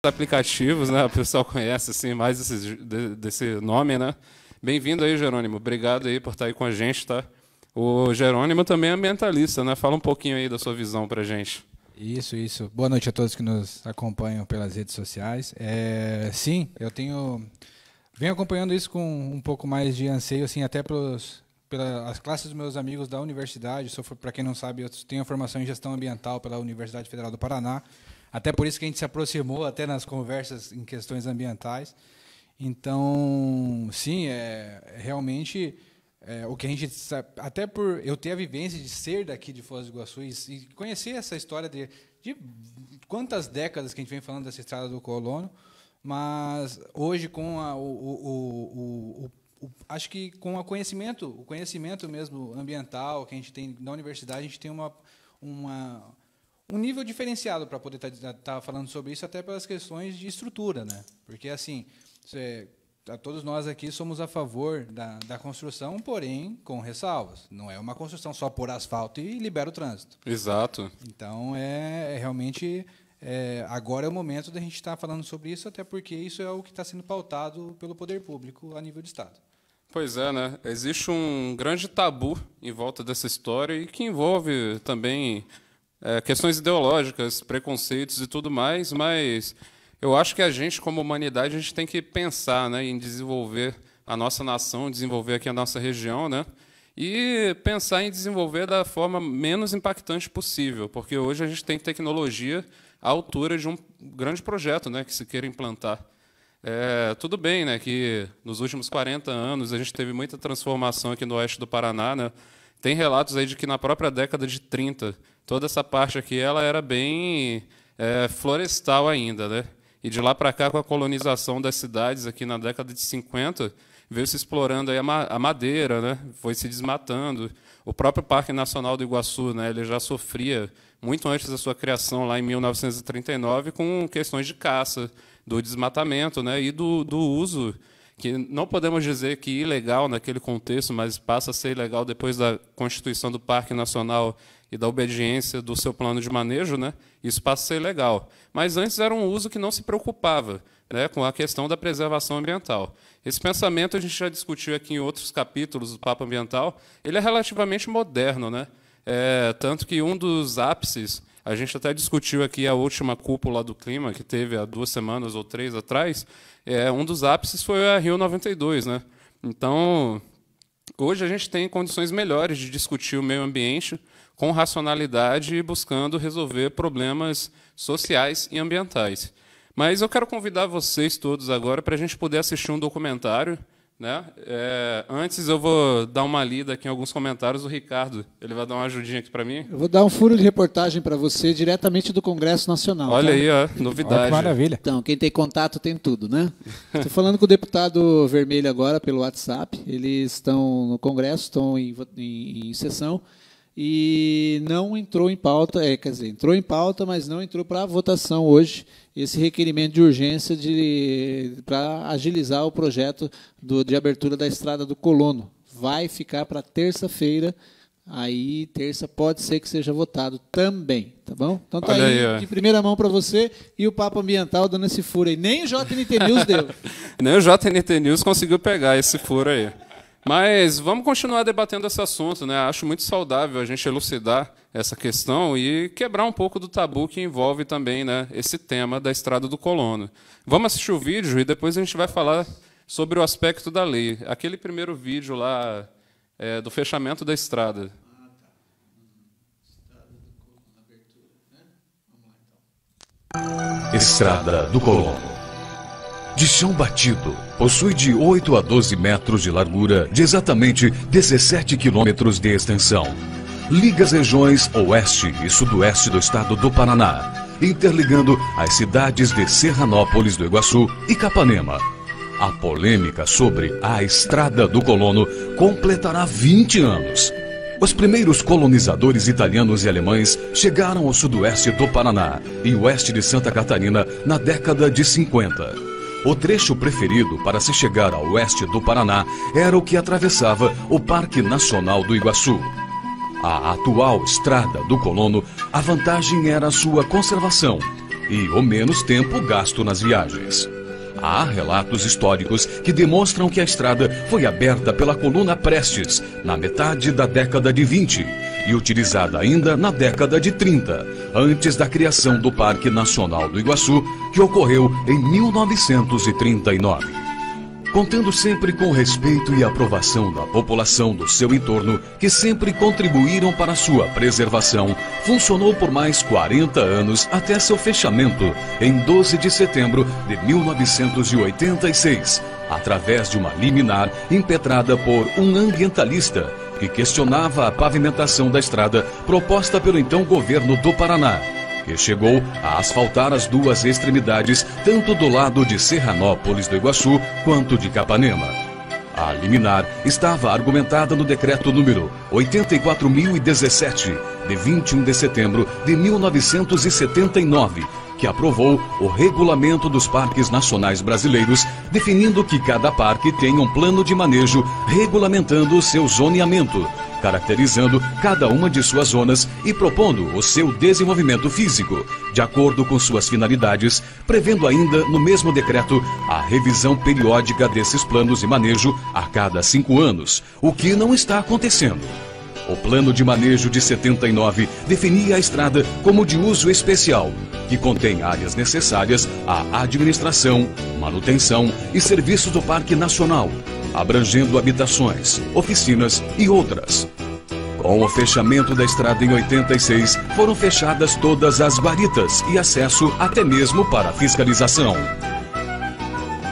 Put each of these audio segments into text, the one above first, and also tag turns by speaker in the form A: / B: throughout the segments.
A: aplicativos, né? O pessoal conhece assim, mais desse nome, né? Bem-vindo aí, Jerônimo. Obrigado aí por estar aí com a gente, tá? O Jerônimo também é ambientalista, né? Fala um pouquinho aí da sua visão pra gente.
B: Isso. Boa noite a todos que nos acompanham pelas redes sociais. Sim, eu venho acompanhando isso com um pouco mais de anseio, assim, até pelas classes dos meus amigos da universidade. Para quem não sabe, eu tenho formação em gestão ambiental pela Universidade Federal do Paraná. Até por isso que a gente se aproximou até nas conversas em questões ambientais. Então, sim, realmente o que a gente sabe, até por eu ter a vivência de ser daqui de Foz do Iguaçu e conhecer essa história de quantas décadas que a gente vem falando dessa estrada do Colono, mas hoje com acho que com o conhecimento mesmo ambiental que a gente tem na universidade, a gente tem um nível diferenciado para poder estar falando sobre isso, até pelas questões de estrutura, né? Porque assim, todos nós aqui somos a favor da construção, porém com ressalvas. Não é uma construção só por asfalto e libera o trânsito.
A: Exato.
B: Então realmente agora é o momento da gente estar falando sobre isso, até porque isso é o que está sendo pautado pelo poder público a nível de Estado.
A: Pois é, né? Existe um grande tabu em volta dessa história e que envolve também questões ideológicas, preconceitos e tudo mais, mas eu acho que a gente, como humanidade, a gente tem que pensar, né, em desenvolver a nossa nação, desenvolver aqui a nossa região, né, e pensar em desenvolver da forma menos impactante possível, porque hoje a gente tem tecnologia à altura de um grande projeto, né, que se queira implantar. Tudo bem, né, que nos últimos 40 anos a gente teve muita transformação aqui no oeste do Paraná, né. Tem relatos aí de que na própria década de 30, toda essa parte aqui ela era bem florestal ainda, né. E de lá para cá, com a colonização das cidades aqui na década de 50, veio se explorando aí a madeira, né, foi se desmatando. O próprio Parque Nacional do Iguaçu, né, ele já sofria muito antes da sua criação lá em 1939 com questões de caça, do desmatamento, né, e do uso, que não podemos dizer que ilegal naquele contexto, mas passa a ser ilegal depois da constituição do Parque Nacional e da obediência do seu plano de manejo, né, isso passa a ser legal. Mas antes era um uso que não se preocupava, né, com a questão da preservação ambiental. Esse pensamento a gente já discutiu aqui em outros capítulos do Papo Ambiental, ele é relativamente moderno, né, tanto que um dos ápices, a gente até discutiu aqui a última cúpula do clima, que teve há 2 semanas ou 3 atrás, um dos ápices foi a Rio 92. Né? Então, hoje a gente tem condições melhores de discutir o meio ambiente com racionalidade e buscando resolver problemas sociais e ambientais. Mas eu quero convidar vocês todos agora para a gente poder assistir um documentário, né? Antes eu vou dar uma lida aqui em alguns comentários. O Ricardo, ele vai dar uma ajudinha aqui para mim.
C: Eu vou dar um furo de reportagem para você diretamente do Congresso Nacional.
A: Olha aí, ó, novidade.
B: Olha que maravilha.
C: Então, quem tem contato tem tudo, né? Estou falando com o deputado Vermelho agora pelo WhatsApp. Eles estão no Congresso, estão em sessão e não entrou em pauta, quer dizer, entrou em pauta, mas não entrou para votação hoje esse requerimento de urgência para agilizar o projeto de abertura da Estrada do Colono. Vai ficar para terça-feira, aí terça pode ser que seja votado também, tá bom? Então tá aí de primeira mão para você e o Papo Ambiental dando esse furo aí. Nem o JNT News deu.
A: Nem o JNT News conseguiu pegar esse furo aí. Mas vamos continuar debatendo esse assunto, né? Acho muito saudável a gente elucidar essa questão e quebrar um pouco do tabu que envolve também, né, esse tema da Estrada do Colono. Vamos assistir o vídeo e depois a gente vai falar sobre o aspecto da lei. Aquele primeiro vídeo lá do fechamento da estrada.
D: Estrada do Colono. De chão batido, possui de 8 a 12 metros de largura, de exatamente 17 quilômetros de extensão. Liga as regiões oeste e sudoeste do estado do Paraná, interligando as cidades de Serranópolis do Iguaçu e Capanema. A polêmica sobre a Estrada do Colono completará 20 anos. Os primeiros colonizadores italianos e alemães chegaram ao sudoeste do Paraná e oeste de Santa Catarina na década de 50. O trecho preferido para se chegar ao oeste do Paraná era o que atravessava o Parque Nacional do Iguaçu. A atual Estrada do Colono, a vantagem era a sua conservação, e o menos tempo gasto nas viagens. Há relatos históricos que demonstram que a estrada foi aberta pela coluna Prestes na metade da década de 20 e utilizada ainda na década de 30, antes da criação do Parque Nacional do Iguaçu, que ocorreu em 1939. Contando sempre com o respeito e aprovação da população do seu entorno, que sempre contribuíram para sua preservação, funcionou por mais 40 anos até seu fechamento em 12 de setembro de 1986, através de uma liminar impetrada por um ambientalista que questionava a pavimentação da estrada proposta pelo então governo do Paraná, que chegou a asfaltar as duas extremidades, tanto do lado de Serranópolis do Iguaçu quanto de Capanema. A liminar estava argumentada no decreto número 84.017, de 21 de setembro de 1979, que aprovou o Regulamento dos Parques Nacionais Brasileiros, definindo que cada parque tem um plano de manejo regulamentando o seu zoneamento, caracterizando cada uma de suas zonas e propondo o seu desenvolvimento físico, de acordo com suas finalidades, prevendo ainda no mesmo decreto a revisão periódica desses planos de manejo a cada 5 anos, o que não está acontecendo. O plano de manejo de 79 definia a estrada como de uso especial, que contém áreas necessárias à administração, manutenção e serviços do Parque Nacional, abrangendo habitações, oficinas e outras. Com o fechamento da estrada em 86, foram fechadas todas as guaritas e acesso até mesmo para fiscalização.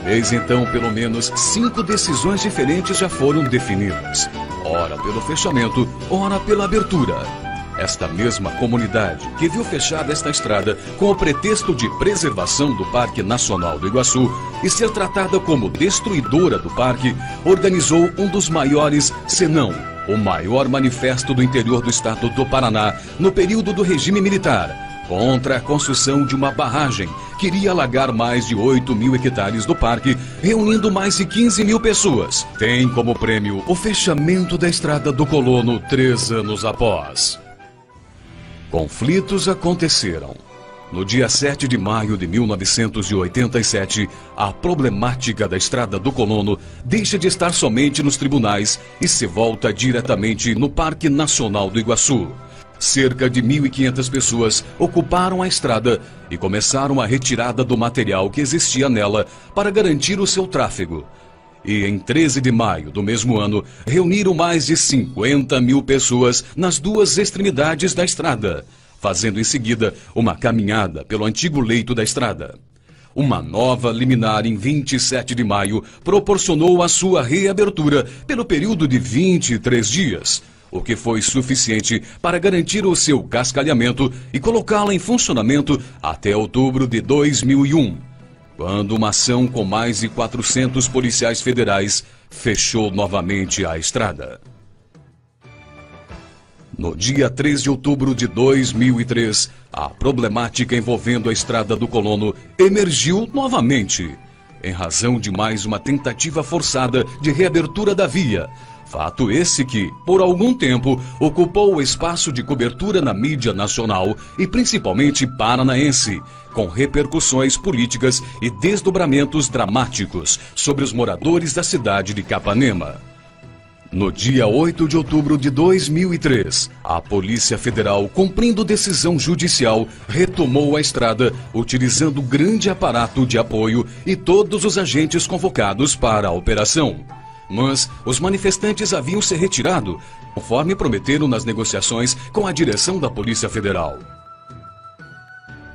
D: Desde então, pelo menos 5 decisões diferentes já foram definidas, ora pelo fechamento, ora pela abertura. Esta mesma comunidade que viu fechada esta estrada com o pretexto de preservação do Parque Nacional do Iguaçu e ser tratada como destruidora do parque, organizou um dos maiores, se não o maior manifesto do interior do estado do Paraná no período do regime militar, contra a construção de uma barragem que iria alagar mais de 8.000 hectares do parque, reunindo mais de 15.000 pessoas. Tem como prêmio o fechamento da Estrada do Colono 3 anos após. Conflitos aconteceram. No dia 7 de maio de 1987, a problemática da Estrada do Colono deixa de estar somente nos tribunais e se volta diretamente no Parque Nacional do Iguaçu. Cerca de 1.500 pessoas ocuparam a estrada e começaram a retirada do material que existia nela para garantir o seu tráfego. E em 13 de maio do mesmo ano, reuniram mais de 50.000 pessoas nas duas extremidades da estrada, fazendo em seguida uma caminhada pelo antigo leito da estrada. Uma nova liminar em 27 de maio proporcionou a sua reabertura pelo período de 23 dias, o que foi suficiente para garantir o seu cascalhamento e colocá-la em funcionamento até outubro de 2001, quando uma ação com mais de 400 policiais federais fechou novamente a estrada. No dia 3 de outubro de 2003, a problemática envolvendo a Estrada do Colono emergiu novamente, em razão de mais uma tentativa forçada de reabertura da via. Fato esse que, por algum tempo, ocupou o espaço de cobertura na mídia nacional e principalmente paranaense, com repercussões políticas e desdobramentos dramáticos sobre os moradores da cidade de Capanema. No dia 8 de outubro de 2003, a Polícia Federal, cumprindo decisão judicial, retomou a estrada, utilizando grande aparato de apoio e todos os agentes convocados para a operação. Mas os manifestantes haviam se retirado, conforme prometeram nas negociações com a direção da Polícia Federal.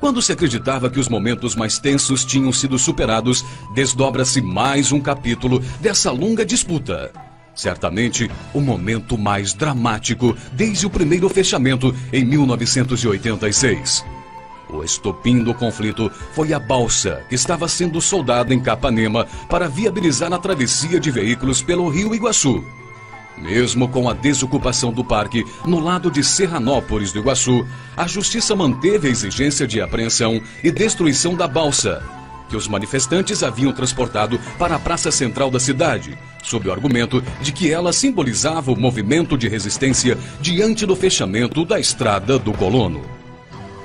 D: Quando se acreditava que os momentos mais tensos tinham sido superados, desdobra-se mais um capítulo dessa longa disputa. Certamente, o momento mais dramático desde o primeiro fechamento em 1986. O estopim do conflito foi a balsa que estava sendo soldada em Capanema para viabilizar a travessia de veículos pelo Rio Iguaçu. Mesmo com a desocupação do parque no lado de Serranópolis do Iguaçu, a Justiça manteve a exigência de apreensão e destruição da balsa, que os manifestantes haviam transportado para a praça central da cidade, sob o argumento de que ela simbolizava o movimento de resistência diante do fechamento da Estrada do Colono.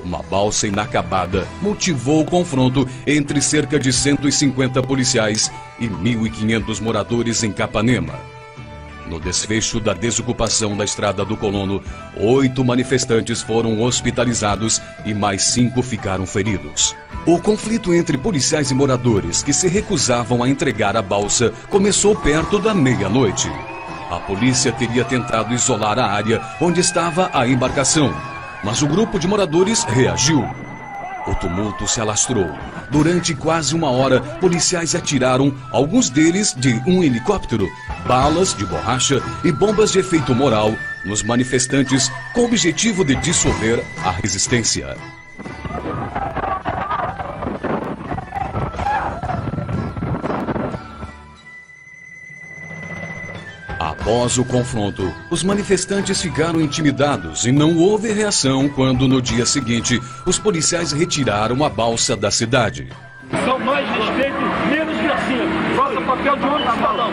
D: Uma balsa inacabada motivou o confronto entre cerca de 150 policiais e 1.500 moradores em Capanema. No desfecho da desocupação da Estrada do Colono, 8 manifestantes foram hospitalizados e mais 5 ficaram feridos. O conflito entre policiais e moradores que se recusavam a entregar a balsa começou perto da meia-noite. A polícia teria tentado isolar a área onde estava a embarcação, mas o grupo de moradores reagiu. O tumulto se alastrou. Durante quase uma hora, policiais atiraram, alguns deles de um helicóptero, balas de borracha e bombas de efeito moral nos manifestantes com o objetivo de dissolver a resistência. Após o confronto, os manifestantes ficaram intimidados e não houve reação quando, no dia seguinte, os policiais retiraram a balsa da cidade.
E: São mais respeito, menos gracinha. Faça papel de homem cidadão.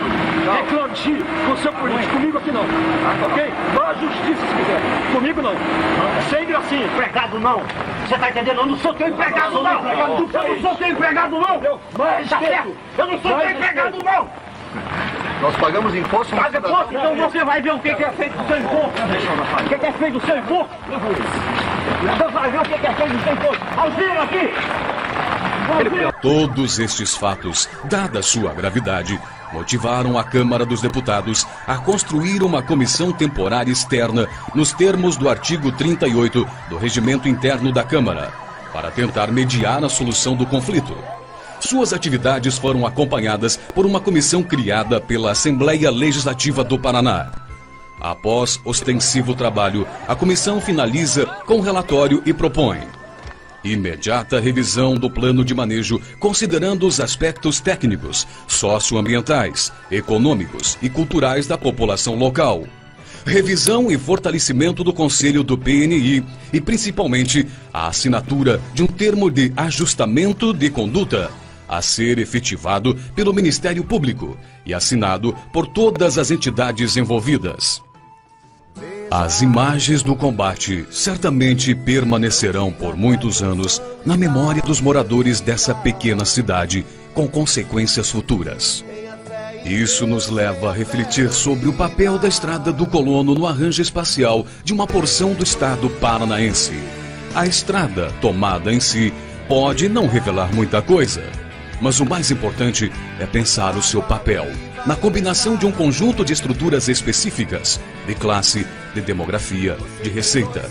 E: Reclame com o seu político. Comigo aqui não. Ok? Vá à justiça se quiser. Comigo não. Sem gracinha.
F: Empregado não. Você tá entendendo? Eu não sou teu empregado não. Eu não sou teu empregado não.
E: Mais respeito.
F: Eu não sou teu empregado não.
E: Nós pagamos imposto.
F: Paga imposto, então você vai ver o que é feito do seu imposto. O que é feito do seu imposto? Você vai ver o que é feito do seu imposto. Auxílio aqui.
D: Todos estes fatos, dada sua gravidade, motivaram a Câmara dos Deputados a construir uma comissão temporária externa nos termos do artigo 38 do Regimento Interno da Câmara, para tentar mediar a solução do conflito. Suas atividades foram acompanhadas por uma comissão criada pela Assembleia Legislativa do Paraná. Após ostensivo trabalho, a comissão finaliza com relatório e propõe imediata revisão do plano de manejo, considerando os aspectos técnicos, socioambientais, econômicos e culturais da população local. Revisão e fortalecimento do Conselho do PNI e, principalmente, a assinatura de um termo de ajustamento de conduta a ser efetivado pelo Ministério Público e assinado por todas as entidades envolvidas. As imagens do combate certamente permanecerão por muitos anos na memória dos moradores dessa pequena cidade, com consequências futuras. Isso nos leva a refletir sobre o papel da Estrada do Colono no arranjo espacial de uma porção do estado paranaense. A estrada, tomada em si, pode não revelar muita coisa, mas o mais importante é pensar o seu papel na combinação de um conjunto de estruturas específicas, de classe, de demografia, de receita.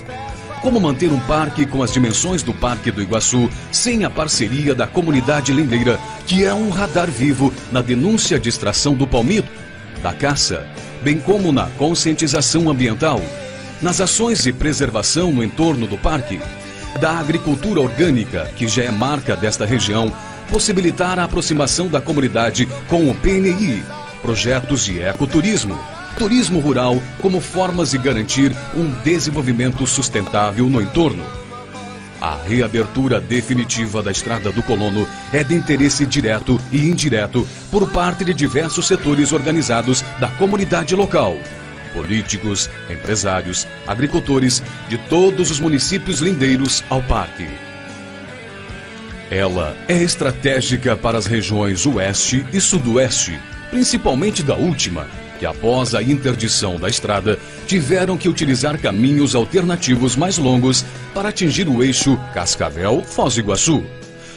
D: Como manter um parque com as dimensões do Parque do Iguaçu sem a parceria da comunidade lindeira, que é um radar vivo na denúncia de extração do palmito, da caça, bem como na conscientização ambiental, nas ações de preservação no entorno do parque, da agricultura orgânica, que já é marca desta região, possibilitar a aproximação da comunidade com o PNI, projetos de ecoturismo, turismo rural como formas de garantir um desenvolvimento sustentável no entorno. A reabertura definitiva da Estrada do Colono é de interesse direto e indireto por parte de diversos setores organizados da comunidade local, políticos, empresários, agricultores de todos os municípios lindeiros ao parque. Ela é estratégica para as regiões Oeste e Sudoeste, principalmente da última, que após a interdição da estrada, tiveram que utilizar caminhos alternativos mais longos para atingir o eixo Cascavel-Foz do Iguaçu.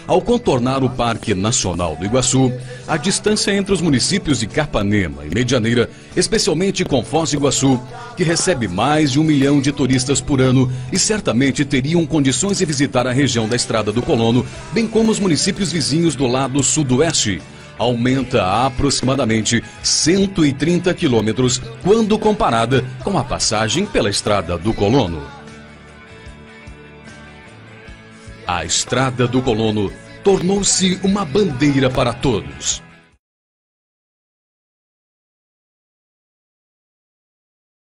D: Ao contornar o Parque Nacional do Iguaçu, a distância entre os municípios de Capanema e Medianeira, especialmente com Foz do Iguaçu, que recebe mais de 1 milhão de turistas por ano e certamente teriam condições de visitar a região da Estrada do Colono, bem como os municípios vizinhos do lado sudoeste, aumenta a aproximadamente 130 quilômetros quando comparada com a passagem pela Estrada do Colono. A Estrada do Colono tornou-se uma bandeira para todos.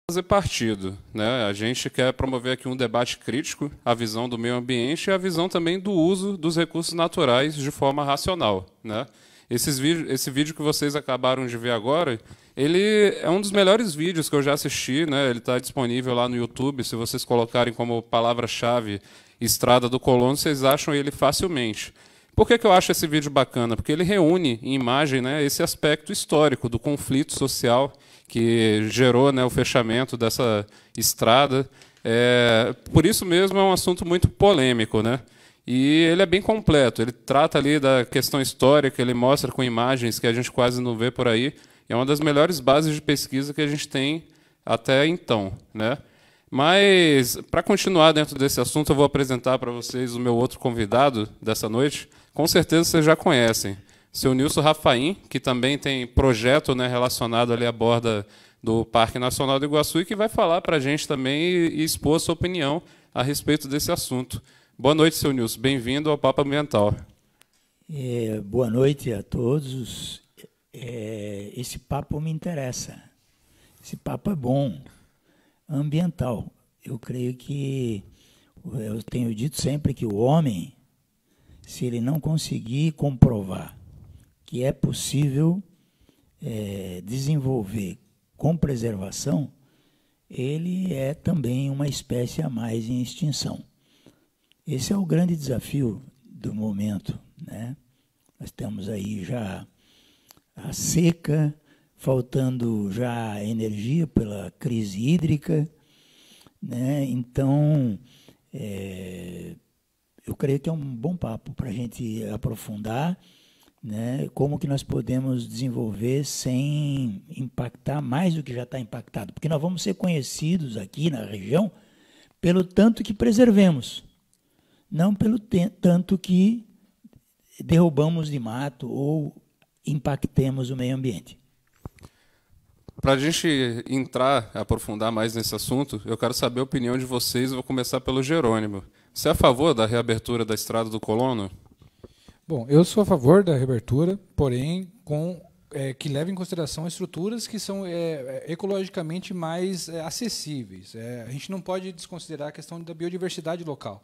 A: Fazer partido, né? A gente quer promover aqui um debate crítico, a visão do meio ambiente e a visão também do uso dos recursos naturais de forma racional, né? Esse vídeo que vocês acabaram de ver agora, ele é um dos melhores vídeos que eu já assisti, né? Ele está disponível lá no YouTube, se vocês colocarem como palavra-chave Estrada do Colono, vocês acham ele facilmente. Por que eu acho esse vídeo bacana? Porque ele reúne em imagem, né, esse aspecto histórico do conflito social que gerou, né, o fechamento dessa estrada. Por isso mesmo é um assunto muito polêmico, né? E ele é bem completo. Ele trata ali da questão histórica, ele mostra com imagens que a gente quase não vê por aí. É uma das melhores bases de pesquisa que a gente tem até então, né? Mas, para continuar dentro desse assunto, eu vou apresentar para vocês o meu outro convidado dessa noite. Com certeza vocês já conhecem. Seu Nilson Rafaim, que também tem projeto, né, relacionado ali à borda do Parque Nacional do Iguaçu e que vai falar para a gente também e expor a sua opinião a respeito desse assunto. Boa noite, seu Nilson. Bem-vindo ao Papo Ambiental.
G: Boa noite a todos. Esse papo me interessa. Esse papo é bom. Ambiental. Eu creio que, eu tenho dito sempre que o homem, se ele não conseguir comprovar que é possível desenvolver com preservação, ele é também uma espécie a mais em extinção. Esse é o grande desafio do momento, né? Nós temos aí já a seca, faltando já energia pela crise hídrica, né? Então, eu creio que é um bom papo para a gente aprofundar, né? Como que nós podemos desenvolver sem impactar mais do que já está impactado, porque nós vamos ser conhecidos aqui na região pelo tanto que preservemos, não pelo tanto que derrubamos de mato ou impactemos o meio ambiente.
A: Para a gente aprofundar mais nesse assunto, eu quero saber a opinião de vocês. Eu vou começar pelo Jerônimo. Você é a favor da reabertura da Estrada do Colono?
B: Bom, eu sou a favor da reabertura, porém que leve em consideração estruturas que são ecologicamente mais acessíveis. A gente não pode desconsiderar a questão da biodiversidade local.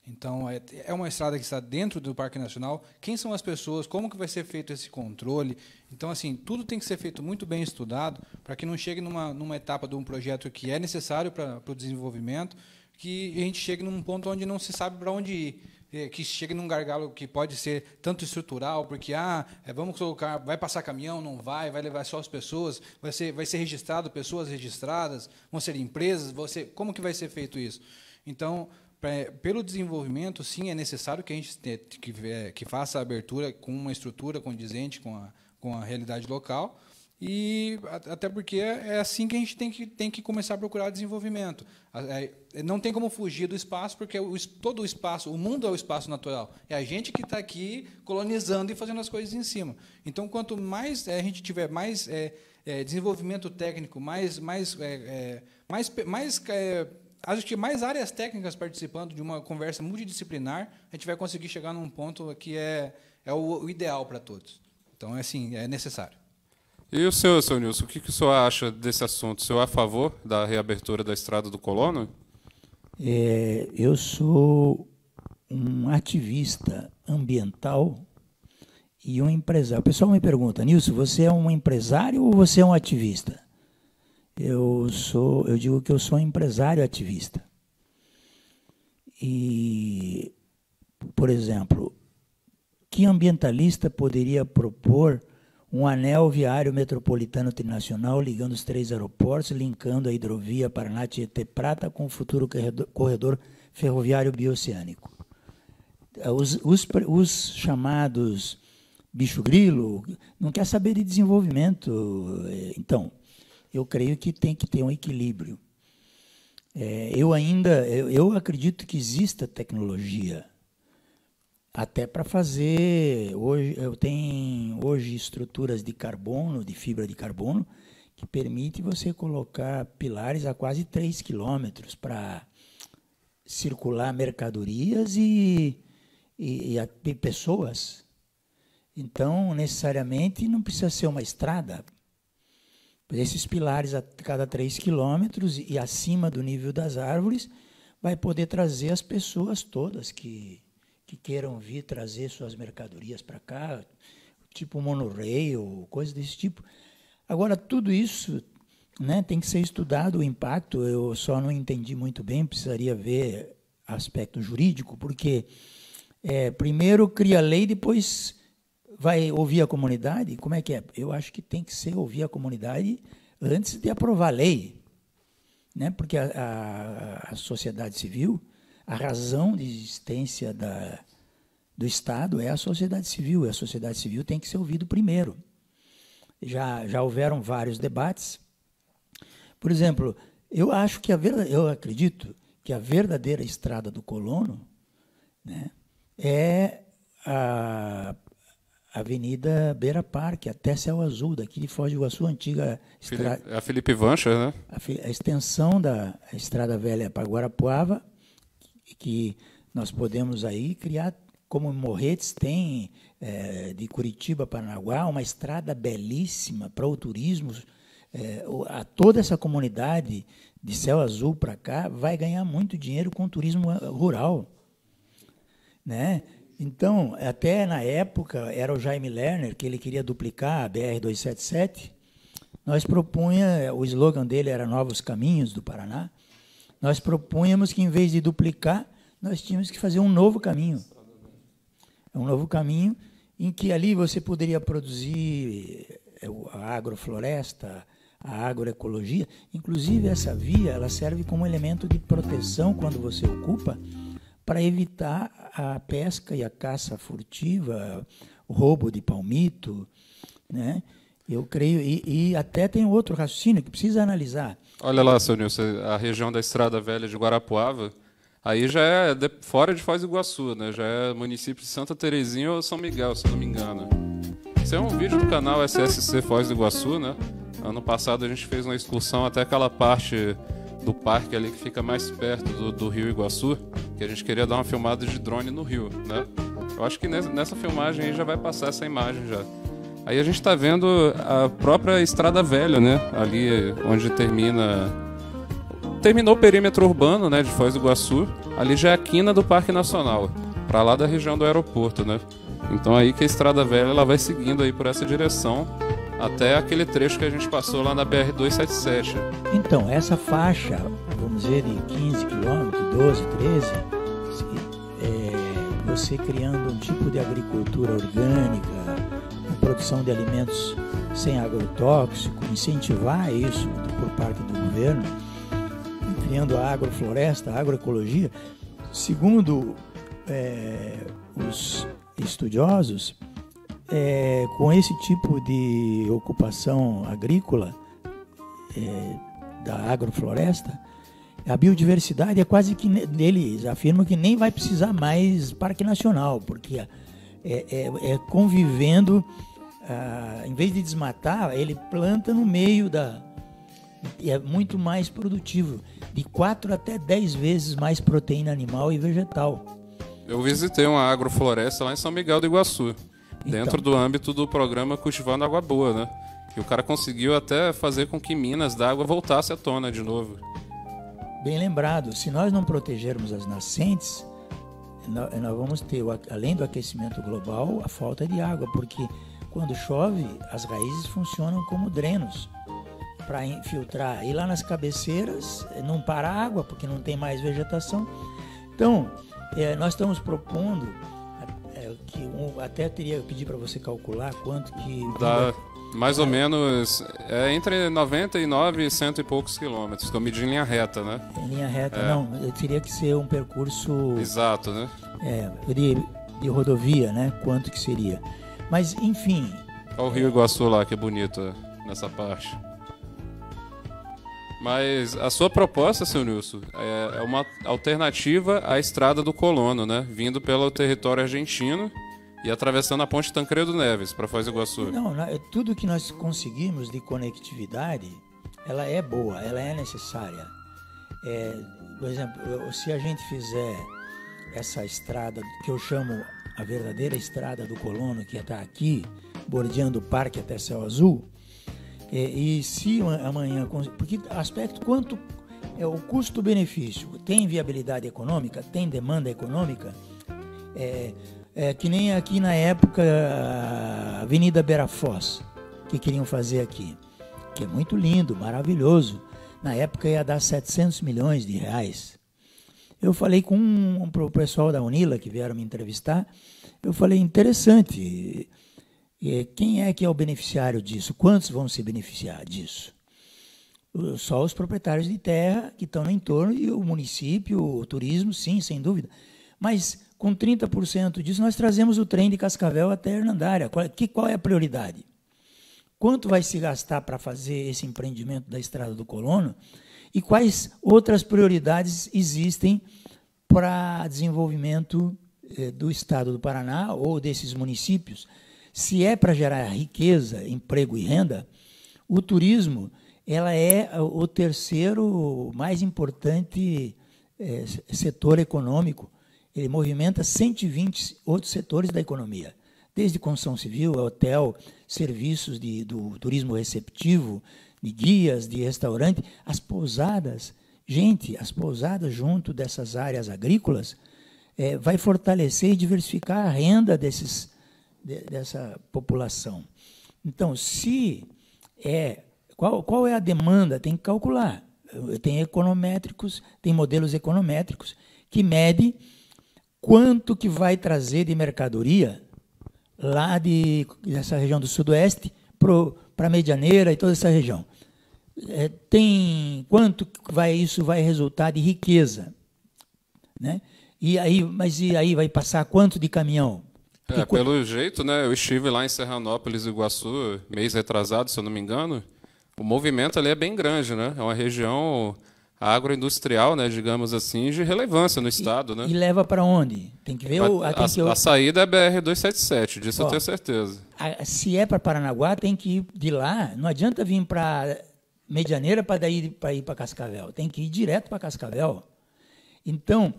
B: Então, é uma estrada que está dentro do Parque Nacional. Quem são as pessoas? Como que vai ser feito esse controle? Então, assim, tudo tem que ser feito muito bem estudado para que não chegue numa etapa de um projeto que é necessário para o desenvolvimento, que a gente chegue num ponto onde não se sabe para onde ir, que chegue num gargalo que pode ser tanto estrutural, porque vamos colocar, vai passar caminhão, não vai levar só as pessoas, vai ser registrado pessoas registradas, vão ser empresas, como que vai ser feito isso? Então, pelo desenvolvimento, sim, é necessário que a gente que faça a abertura com uma estrutura condizente com a realidade local, e até porque é assim que a gente tem que começar a procurar desenvolvimento. Não tem como fugir do espaço, porque todo o espaço, o mundo é o espaço natural. É a gente que está aqui colonizando e fazendo as coisas em cima. Então, quanto mais a gente tiver mais desenvolvimento técnico, acho que mais áreas técnicas participando de uma conversa multidisciplinar, a gente vai conseguir chegar num ponto que é o ideal para todos. Então, é necessário.
A: E o senhor, seu Nilson, o que o senhor acha desse assunto? O senhor é a favor da reabertura da Estrada do Colono?
G: Eu sou um ativista ambiental e um empresário. O pessoal me pergunta, Nilson, você é um empresário ou você é um ativista? Eu digo que eu sou um empresário ativista. E, por exemplo, que ambientalista poderia propor um anel viário metropolitano trinacional ligando os 3 aeroportos, linkando a hidrovia Paraná-Tietê-Prata com o futuro corredor ferroviário bioceânico? Os chamados bicho-grilo não quer saber de desenvolvimento. Então, eu creio que tem que ter um equilíbrio. Eu acredito que exista tecnologia até para fazer. Eu tenho hoje estruturas de carbono, de fibra de carbono, que permite você colocar pilares a quase 3 quilômetros para circular mercadorias e pessoas. Então, necessariamente, não precisa ser uma estrada. Esses pilares a cada 3 quilômetros e acima do nível das árvores vai poder trazer as pessoas todas que queiram vir trazer suas mercadorias para cá, tipo monorail, coisas desse tipo. Agora, tudo isso, né, tem que ser estudado, o impacto. Eu só não entendi muito bem, precisaria ver aspecto jurídico, porque primeiro cria lei, depois vai ouvir a comunidade. Como é que é? Eu acho que tem que ser ouvir a comunidade antes de aprovar a lei, né? Porque a sociedade civil, a razão de existência do Estado é a sociedade civil, e a sociedade civil tem que ser ouvida primeiro. Já houveram vários debates. Por exemplo, eu acredito que a verdadeira estrada do colono, né, é a Avenida Beira Parque, até Céu Azul, daqui de Foz do Iguaçu, antiga estrada.
A: A Felipe Vancher, né?
G: A extensão da Estrada Velha para Guarapuava, que nós podemos aí criar, como Morretes tem de Curitiba para Paranaguá, uma estrada belíssima para o turismo. Toda essa comunidade de Céu Azul para cá vai ganhar muito dinheiro com o turismo rural, né? Então, até na época, era o Jaime Lerner, que ele queria duplicar a BR-277. Nós o slogan dele era Novos Caminhos do Paraná. Nós propunhamos que, em vez de duplicar, nós tínhamos que fazer um novo caminho. Um novo caminho em que ali você poderia produzir a agrofloresta, a agroecologia. Inclusive, essa via ela serve como elemento de proteção quando você ocupa, para evitar a pesca e a caça furtiva, o roubo de palmito, né? Eu creio, e até tem outro raciocínio que precisa analisar.
A: Olha lá, seu Nilson, a região da Estrada Velha de Guarapuava, aí já é fora de Foz do Iguaçu, né? Já é município de Santa Terezinha ou São Miguel, se não me engano. Isso é um vídeo do canal SSC Foz do Iguaçu, né? Ano passado a gente fez uma excursão até aquela parte do parque ali que fica mais perto do Rio Iguaçu, que a gente queria dar uma filmada de drone no rio, né? Eu acho que nessa filmagem aí já vai passar essa imagem já. Aí a gente está vendo a própria Estrada Velha, né? Ali onde terminou o perímetro urbano, né, de Foz do Iguaçu. Ali já é a quina do Parque Nacional, para lá da região do aeroporto, né? Então aí que a Estrada Velha ela vai seguindo aí por essa direção até aquele trecho que a gente passou lá na BR-277.
G: Então, essa faixa, vamos dizer, de 15 quilômetros, 12, 13, você criando um tipo de agricultura orgânica, produção de alimentos sem agrotóxico, incentivar isso por parte do governo, criando a agrofloresta, a agroecologia. Segundo os estudiosos, com esse tipo de ocupação agrícola da agrofloresta, a biodiversidade é quase que, eles afirmam que nem vai precisar mais Parque Nacional, porque convivendo, em vez de desmatar, ele planta no meio e é muito mais produtivo, de 4 até 10 vezes mais proteína animal e vegetal.
A: Eu visitei uma agrofloresta lá em São Miguel do Iguaçu, dentro do âmbito do programa Cultivando Água Boa, né? Que o cara conseguiu até fazer com que minas d'água voltasse à tona de novo.
G: Bem lembrado, se nós não protegermos as nascentes, nós vamos ter, além do aquecimento global, a falta de água, porque quando chove, as raízes funcionam como drenos para infiltrar. E lá nas cabeceiras não para a água, porque não tem mais vegetação. Então, nós estamos propondo, até teria que pedir para você calcular quanto que...
A: Dá mais ou menos entre 99 e 100 e poucos quilômetros, que eu medi em linha reta, né?
G: Em linha reta, não, teria que ser um percurso...
A: Exato, né?
G: De rodovia, né? Quanto que seria? Mas, enfim...
A: Olha o Rio Iguaçu lá, que bonito nessa parte. Mas a sua proposta, seu Nilson, é uma alternativa à Estrada do Colono, né? Vindo pelo território argentino e atravessando a ponte Tancredo Neves para Foz do Iguaçu.
G: Não, tudo que nós conseguimos de conectividade, ela é boa, ela é necessária. Por exemplo, se a gente fizer essa estrada, que eu chamo a verdadeira Estrada do Colono, que está aqui, bordeando o parque até Céu Azul, e se amanhã... Porque aspecto quanto é o custo-benefício, tem viabilidade econômica, tem demanda econômica, que nem aqui na época a Avenida Beira Foz, que queriam fazer aqui, que é muito lindo, maravilhoso. Na época ia dar 700 milhões de reais. eu falei com o pessoal da Unila, que vieram me entrevistar, eu falei, interessante, quem é que é o beneficiário disso? Quantos vão se beneficiar disso? Só os proprietários de terra que estão no entorno e o município, o turismo, sim, sem dúvida. Mas com 30% disso, nós trazemos o trem de Cascavel até Hernandária. Qual é a prioridade? Quanto vai se gastar para fazer esse empreendimento da Estrada do Colono? E quais outras prioridades existem para desenvolvimento do Estado do Paraná ou desses municípios? Se é para gerar riqueza, emprego e renda, o turismo ela é o terceiro mais importante setor econômico. Ele movimenta 120 outros setores da economia, desde construção civil, hotel, serviços do turismo receptivo, de guias, de restaurante, as pousadas. Gente, as pousadas junto dessas áreas agrícolas vai fortalecer e diversificar a renda dessa população. Então, qual é a demanda? Tem que calcular. Tem econométricos, tem modelos econométricos que medem quanto que vai trazer de mercadoria lá dessa região do Sudoeste para a Medianeira e toda essa região. Tem quanto isso vai resultar de riqueza, né? Mas aí vai passar quanto de caminhão?
A: Pelo jeito, né? Eu estive lá em Serranópolis, Iguaçu, mês retrasado, se eu não me engano. O movimento ali é bem grande, né? É uma região agroindustrial, né, digamos assim, de relevância no estado, né?
G: E leva para onde? Tem que ver
A: a saída é BR-277, disso eu tenho certeza.
G: Se é para Paranaguá, tem que ir de lá. Não adianta vir para Medianeira para ir para Cascavel. Tem que ir direto para Cascavel. Então,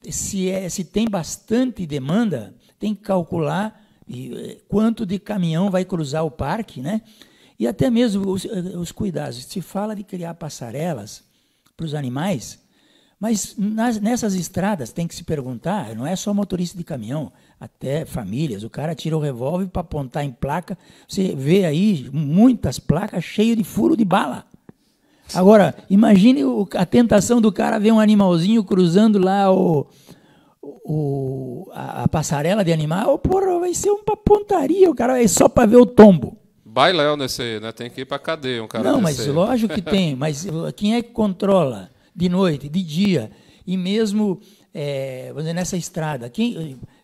G: se tem bastante demanda, tem que calcular quanto de caminhão vai cruzar o parque, né? E até mesmo os cuidados. Se fala de criar passarelas para os animais, mas nessas estradas tem que se perguntar, não é só motorista de caminhão, até famílias, o cara tira o revólver para apontar em placa, você vê aí muitas placas cheias de furo de bala. Agora, imagine a tentação do cara ver um animalzinho cruzando lá a passarela de animal, porra, vai ser uma pontaria, o cara vai só para ver o tombo.
A: Bailéu nesse aí, né? Tem que ir para cadeia um cara
G: Não,
A: desse
G: mas
A: aí.
G: lógico que tem. Mas quem é que controla de noite, de dia? E mesmo vamos dizer, nessa estrada,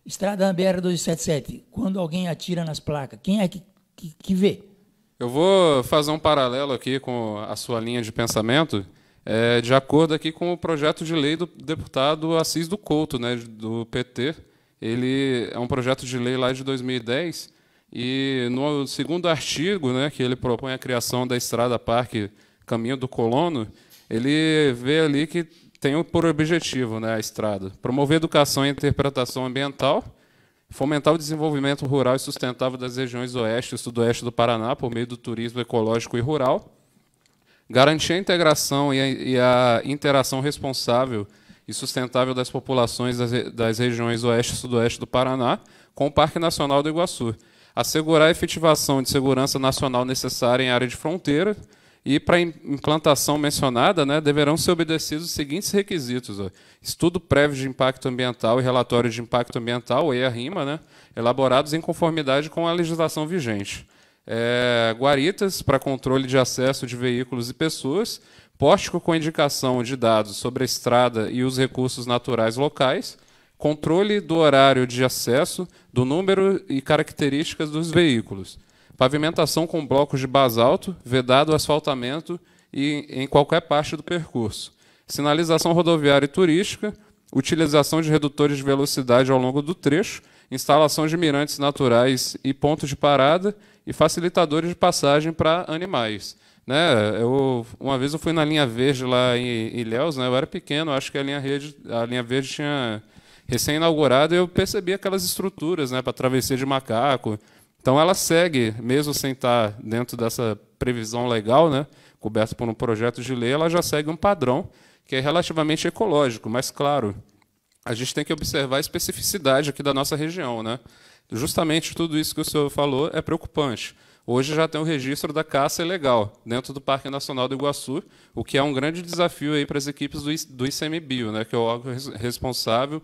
G: estrada BR-277, quando alguém atira nas placas, quem é que vê?
A: Eu vou fazer um paralelo aqui com a sua linha de pensamento, de acordo aqui com o projeto de lei do deputado Assis do Couto, né, do PT. Ele é um projeto de lei lá de 2010, e no segundo artigo, né, que ele propõe a criação da Estrada Parque Caminho do Colono, ele vê ali que tem por objetivo, né, a estrada promover educação e interpretação ambiental, fomentar o desenvolvimento rural e sustentável das regiões oeste e sudoeste do Paraná por meio do turismo ecológico e rural, garantir a integração e a interação responsável e sustentável das populações das regiões oeste e sudoeste do Paraná com o Parque Nacional do Iguaçu, assegurar a efetivação de segurança nacional necessária em área de fronteira e, para a implantação mencionada, né, deverão ser obedecidos os seguintes requisitos. Estudo prévio de impacto ambiental e relatório de impacto ambiental, EIA-RIMA, né, elaborados em conformidade com a legislação vigente. Guaritas para controle de acesso de veículos e pessoas, pórtico com indicação de dados sobre a estrada e os recursos naturais locais, controle do horário de acesso, do número e características dos veículos, pavimentação com blocos de basalto, vedado asfaltamento em qualquer parte do percurso, sinalização rodoviária e turística, utilização de redutores de velocidade ao longo do trecho, instalação de mirantes naturais e pontos de parada e facilitadores de passagem para animais. Né? Uma vez eu fui na linha verde lá em Ilhéus, né? Eu era pequeno, acho que a linha verde tinha recém-inaugurado, e eu percebi aquelas estruturas, né, para travessia de macaco. Então ela segue, mesmo sem estar dentro dessa previsão legal, né, coberta por um projeto de lei, ela já segue um padrão que é relativamente ecológico, mas claro, a gente tem que observar a especificidade aqui da nossa região, né? Justamente tudo isso que o senhor falou é preocupante. hoje já tem o registro da caça ilegal dentro do Parque Nacional do Iguaçu, o que é um grande desafio aí para as equipes do ICMBio, né, que é o órgão responsável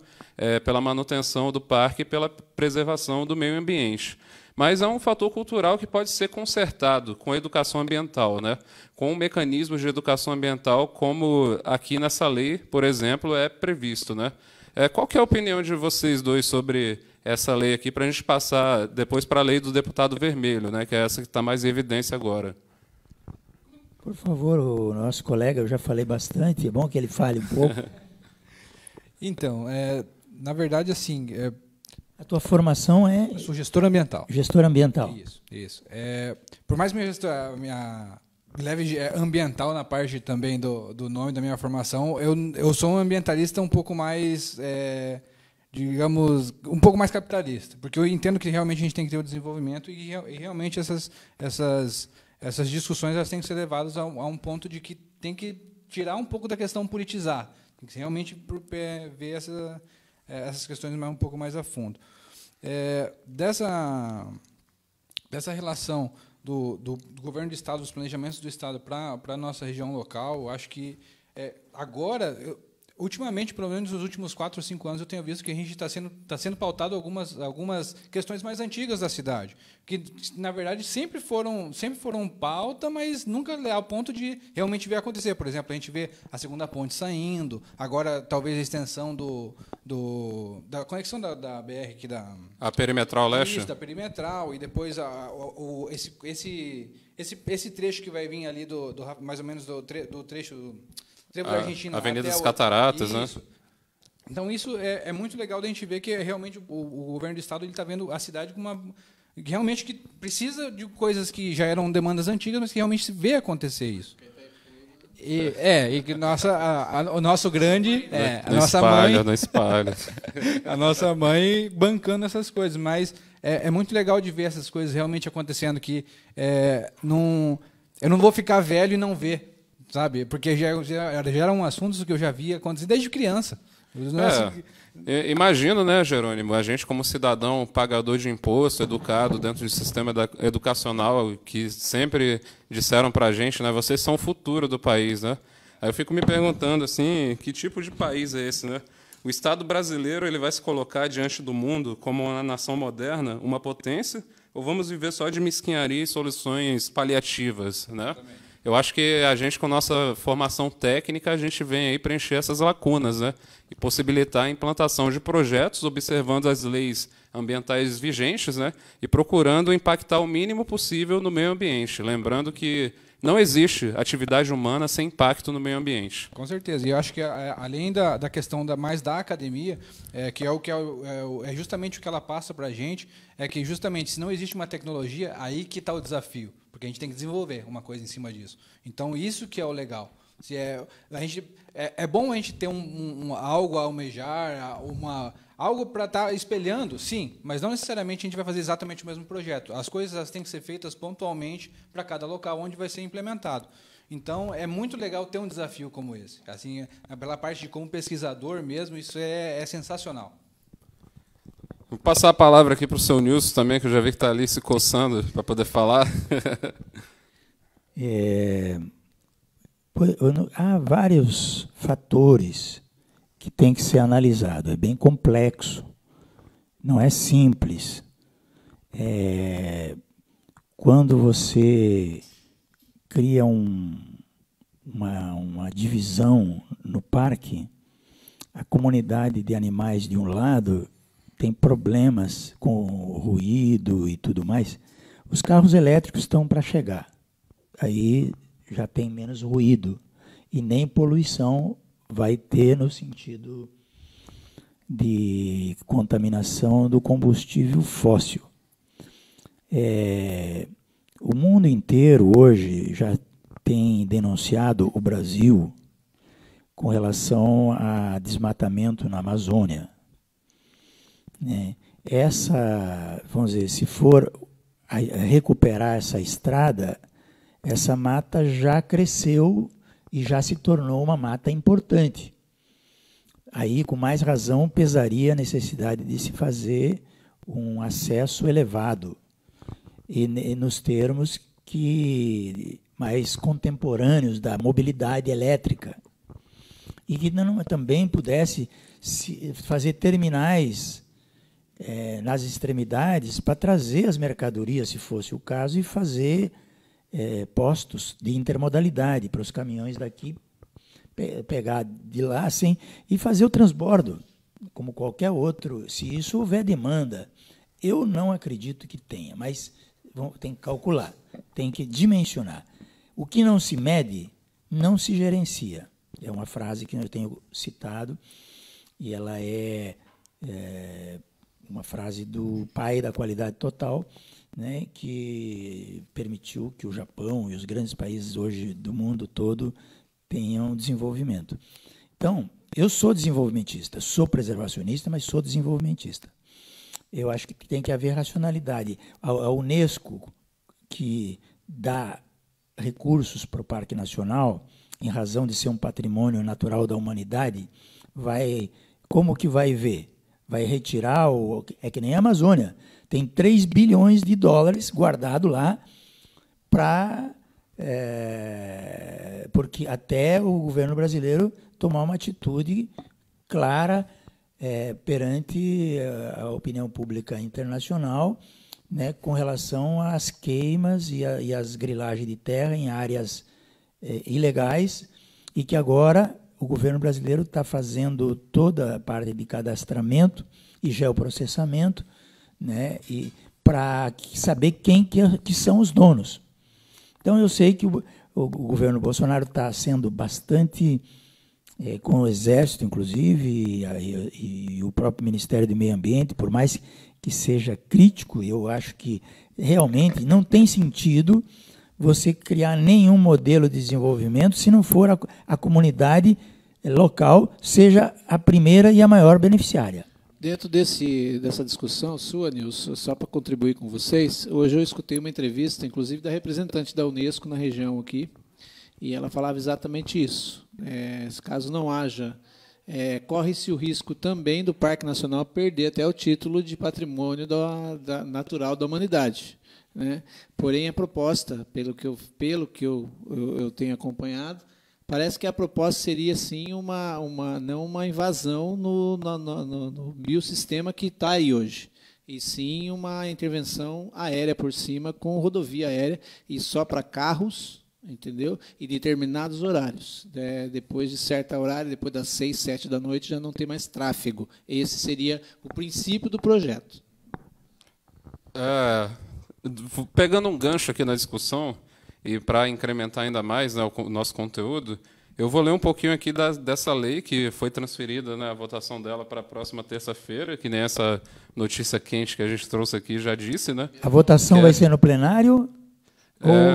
A: pela manutenção do parque e pela preservação do meio ambiente. Mas é um fator cultural que pode ser consertado com a educação ambiental, né? Com mecanismos de educação ambiental, como aqui nessa lei, por exemplo, é previsto, né? Qual que é a opinião de vocês dois sobre essa lei aqui, para a gente passar depois para a lei do deputado Vermelho, né? Que é essa que está mais em evidência agora?
G: Por favor, o nosso colega, eu já falei bastante, é bom que ele fale um pouco.
B: Então, na verdade, assim...
G: A tua formação é...
B: Eu sou gestor ambiental.
G: Gestor ambiental.
B: Isso. Por mais que minha leve ambiental na parte também do nome da minha formação, eu sou um ambientalista um pouco mais, digamos, um pouco mais capitalista, porque eu entendo que realmente a gente tem que ter o desenvolvimento e realmente essas discussões elas têm que ser levadas a um ponto de que tem que tirar um pouco da questão politizar, tem que realmente ver essas questões um pouco mais a fundo. Dessa relação do governo do Estado, dos planejamentos do Estado para a nossa região local, acho que agora, ultimamente, pelo menos nos últimos 4 ou 5 anos, eu tenho visto que a gente está sendo pautado algumas questões mais antigas da cidade, que, na verdade, sempre foram pauta, mas nunca ao ponto de realmente ver acontecer. Por exemplo, a gente vê a segunda ponte saindo, agora talvez a extensão da conexão da BR aqui
A: a Perimetral Leste?
B: Isso, da Perimetral, e depois esse trecho que vai vir ali mais ou menos do trecho da Argentina,
A: Avenida das Cataratas, né?
B: Então, isso é muito legal da gente ver que realmente o governo do Estado está vendo a cidade como realmente que precisa de coisas que já eram demandas antigas, mas que realmente se vê acontecer isso. E que o nosso grande... a nossa mãe...
A: Não espalha.
B: A nossa mãe bancando essas coisas, mas é muito legal de ver essas coisas realmente acontecendo, que eu não vou ficar velho e não ver, sabe? Porque já eram assuntos que eu já via acontecer desde criança.
A: Imagino, né, Jerônimo, a gente como cidadão pagador de imposto, educado dentro do sistema educacional, que sempre disseram para a gente, né, vocês são o futuro do país, né? Aí eu fico me perguntando, assim, que tipo de país é esse, né? O Estado brasileiro ele vai se colocar diante do mundo como uma nação moderna, uma potência, ou vamos viver só de mesquinharia e soluções paliativas, né? Eu acho que a gente, com a nossa formação técnica, a gente vem aí preencher essas lacunas, né? E possibilitar a implantação de projetos, observando as leis ambientais vigentes, né? E procurando impactar o mínimo possível no meio ambiente. Lembrando que não existe atividade humana sem impacto no meio ambiente.
B: Com certeza. E eu acho que, além da questão mais da academia, que é justamente o que ela passa para a gente, é que, justamente, se não existe uma tecnologia, aí que está o desafio. Porque a gente tem que desenvolver uma coisa em cima disso. Então, isso que é o legal. É bom a gente ter algo a almejar, algo para estar espelhando, sim, mas não necessariamente a gente vai fazer exatamente o mesmo projeto. As coisas têm que ser feitas pontualmente para cada local onde vai ser implementado. Então, é muito legal ter um desafio como esse. Assim, pela parte de como pesquisador mesmo, isso é sensacional.
A: Vou passar a palavra aqui para o seu Nilson também, que eu já vi que está ali se coçando para poder falar.
G: Há vários fatores que tem que ser analisado. É bem complexo, não é simples. Quando você cria uma divisão no parque, a comunidade de animais de um lado tem problemas com ruído e tudo mais. Os carros elétricos estão para chegar. Aí já tem menos ruído e nem poluição vai ter no sentido de contaminação do combustível fóssil. O mundo inteiro hoje já tem denunciado o Brasil com relação a desmatamento na Amazônia. Vamos dizer, se for recuperar essa estrada, essa mata já cresceu e já se tornou uma mata importante. Aí, com mais razão, pesaria a necessidade de se fazer um acesso elevado. e nos termos mais contemporâneos da mobilidade elétrica. E que também pudesse fazer terminais nas extremidades para trazer as mercadorias, se fosse o caso, e fazer postos de intermodalidade para os caminhões daqui pegar de lá e fazer o transbordo, como qualquer outro, se isso houver demanda. Eu não acredito que tenha, mas tem que calcular, tem que dimensionar. O que não se mede, não se gerencia. É uma frase que eu tenho citado, e ela é uma frase do pai da qualidade total, né, que permitiu que o Japão e os grandes países hoje do mundo todo tenham desenvolvimento. Então, eu sou desenvolvimentista, sou preservacionista, mas sou desenvolvimentista. Eu acho que tem que haver racionalidade. A Unesco, que dá recursos para o Parque Nacional, em razão de ser um patrimônio natural da humanidade, como que vai ver? Vai retirar, é que nem a Amazônia, tem 3 bilhões de dólares guardado lá porque até o governo brasileiro tomar uma atitude clara perante a opinião pública internacional, né, com relação às queimas e às grilagens de terra em áreas ilegais, e que agora o governo brasileiro está fazendo toda a parte de cadastramento e geoprocessamento, né, para saber quem que são os donos. Então, eu sei que o governo Bolsonaro está sendo bastante, com o Exército, inclusive, e o próprio Ministério do Meio Ambiente, por mais que seja crítico, eu acho que realmente não tem sentido você criar nenhum modelo de desenvolvimento se não for a comunidade local seja a primeira e a maior beneficiária.
C: Dentro dessa discussão sua, Nilson, só para contribuir com vocês, hoje eu escutei uma entrevista, inclusive, da representante da Unesco na região aqui, e ela falava exatamente isso. Caso não haja, corre-se o risco também do Parque Nacional perder até o título de patrimônio natural da humanidade, né? Porém, a proposta, pelo que eu tenho acompanhado, parece que a proposta seria, sim, não uma invasão no biossistema que está aí hoje, e sim uma intervenção aérea por cima, com rodovia aérea, e só para carros, entendeu? E determinados horários. Depois de certo horário, depois das 6, 7 da noite, já não tem mais tráfego. Esse seria o princípio do projeto.
A: Pegando um gancho aqui na discussão, e para incrementar ainda mais, né, o nosso conteúdo, eu vou ler um pouquinho aqui dessa lei que foi transferida, né, a votação dela para a próxima terça-feira, que nem essa notícia quente que a gente trouxe aqui já disse, né?
G: A votação vai ser no plenário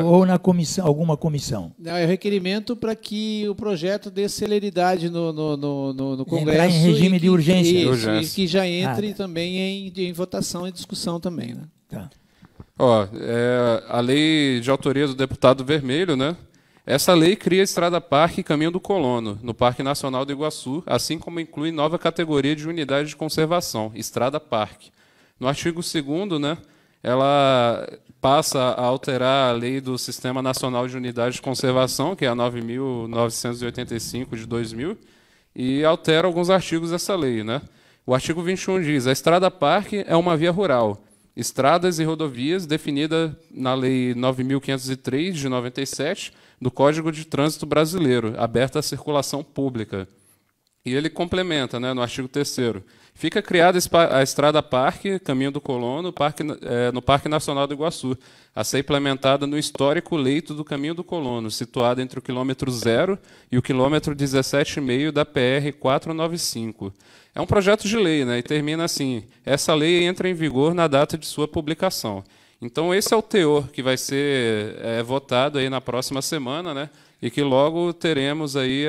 G: ou na comissão, alguma comissão?
C: Não, é requerimento para que o projeto dê celeridade no Congresso.
G: Entrar em regime de urgência.
C: E que já entre também em votação e discussão também, né?
G: Tá.
A: A lei de autoria do deputado Vermelho, né? Essa lei cria a Estrada Parque Caminho do Colono, no Parque Nacional do Iguaçu, assim como inclui nova categoria de unidade de conservação, Estrada Parque. No artigo 2º, né, ela passa a alterar a lei do Sistema Nacional de Unidade de Conservação, que é a 9.985 de 2000, e altera alguns artigos dessa lei, né? O artigo 21 diz: a Estrada Parque é uma via rural, estradas e rodovias definida na Lei 9.503 de 97 do Código de Trânsito Brasileiro, aberta à circulação pública. E ele complementa, né, no artigo 3º. Fica criada a Estrada Parque, Caminho do Colono, no Parque Nacional do Iguaçu, a ser implementada no histórico leito do Caminho do Colono, situado entre o quilômetro 0 e o quilômetro 17,5 da PR 495. É um projeto de lei, né, e termina assim: essa lei entra em vigor na data de sua publicação. Então, esse é o teor que vai ser votado aí na próxima semana, né, e que logo teremos aí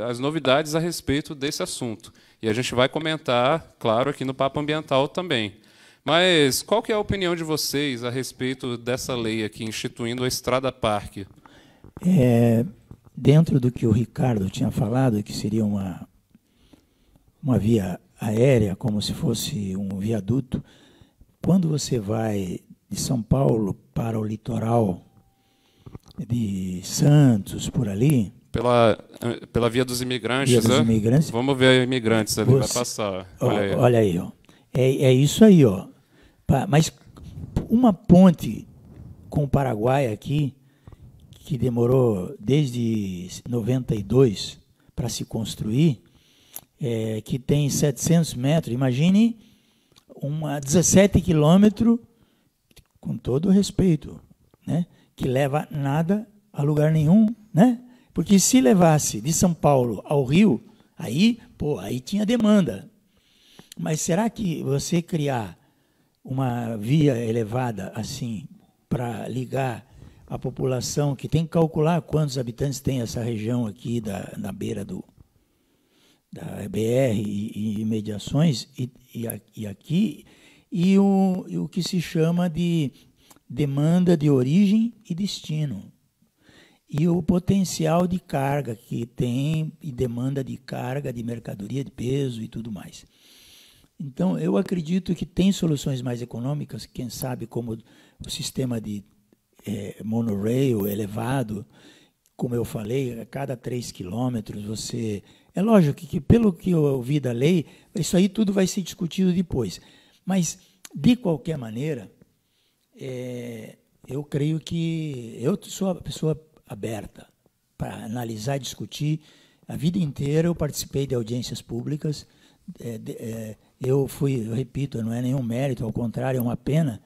A: as novidades a respeito desse assunto. E a gente vai comentar, claro, aqui no Papo Ambiental também. Mas qual que é a opinião de vocês a respeito dessa lei aqui, instituindo a Estrada Parque?
G: Dentro do que o Ricardo tinha falado, que seria uma via aérea, como se fosse um viaduto, quando você vai de São Paulo para o litoral de Santos, por ali.
A: Pela Via dos Imigrantes,
G: Via dos
A: né?
G: Imigrantes.
A: Vamos ver imigrantes ali, vai passar.
G: Olha aí, ó. É isso aí, ó. Mas uma ponte com o Paraguai aqui, que demorou desde 92 para se construir, que tem 700 metros, imagine 17 quilômetros, com todo o respeito, né? Que leva nada a lugar nenhum, né? Porque se levasse de São Paulo ao Rio, aí tinha demanda. Mas será que você criar uma via elevada assim para ligar a população, que tem que calcular quantos habitantes tem essa região aqui na beira da BR e imediações, e aqui, e o que se chama de demanda de origem e destino, e o potencial de carga que tem, e demanda de carga, de mercadoria, de peso e tudo mais. Então, eu acredito que tem soluções mais econômicas, quem sabe como o sistema de monorail elevado, como eu falei, a cada 3 quilômetros você... É lógico que, pelo que eu ouvi da lei, isso aí tudo vai ser discutido depois. Mas, de qualquer maneira, eu creio que eu sou uma pessoa aberta para analisar e discutir. A vida inteira eu participei de audiências públicas. Eu repito, não é nenhum mérito, ao contrário, é uma pena.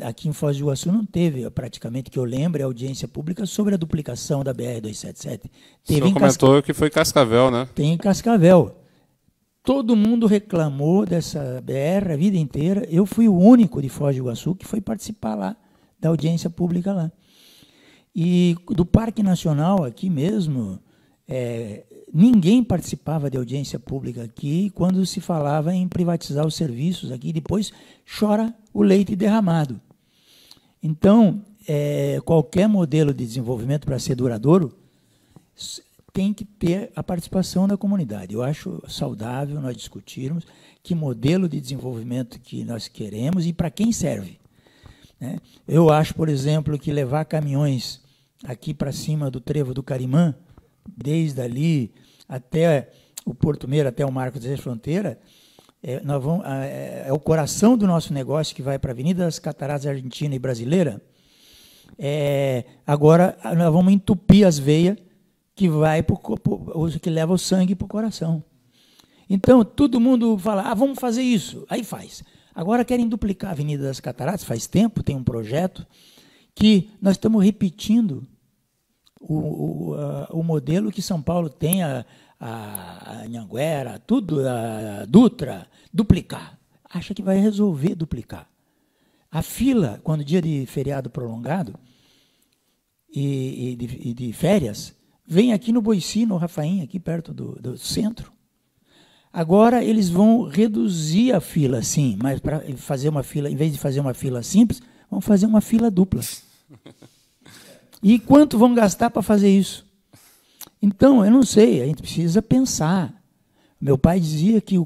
G: Aqui em Foz do Iguaçu não teve, praticamente, que eu lembre, audiência pública sobre a duplicação da BR-277.
A: O senhor comentou que foi em Cascavel, né?
G: Tem em Cascavel. Todo mundo reclamou dessa BR a vida inteira. Eu fui o único de Foz do Iguaçu que foi participar lá, da audiência pública lá. E do Parque Nacional, aqui mesmo, ninguém participava de audiência pública aqui quando se falava em privatizar os serviços aqui, depois chora o leite derramado. Então, qualquer modelo de desenvolvimento para ser duradouro tem que ter a participação da comunidade. Eu acho saudável nós discutirmos que modelo de desenvolvimento que nós queremos e para quem serve, né? Eu acho, por exemplo, que levar caminhões aqui para cima do Trevo do Carimã, desde ali até o Porto Meira, até o Marco da Fronteira, é o coração do nosso negócio, que vai para a Avenida das Cataratas Argentina e Brasileira. Agora nós vamos entupir as veias que que leva o sangue para o coração. Então, todo mundo fala, vamos fazer isso, aí faz. Agora querem duplicar a Avenida das Cataratas, faz tempo, tem um projeto, que nós estamos repetindo o modelo que São Paulo tem, a Anhanguera, tudo, a Dutra, duplicar. Acha que vai resolver duplicar. A fila, quando dia de feriado prolongado e de férias, vem aqui no Boici, no Rafaim, aqui perto do centro. Agora eles vão reduzir a fila, sim, mas para fazer uma fila, em vez de fazer uma fila simples, vão fazer uma fila dupla. E quanto vão gastar para fazer isso? Então, eu não sei, a gente precisa pensar. Meu pai dizia que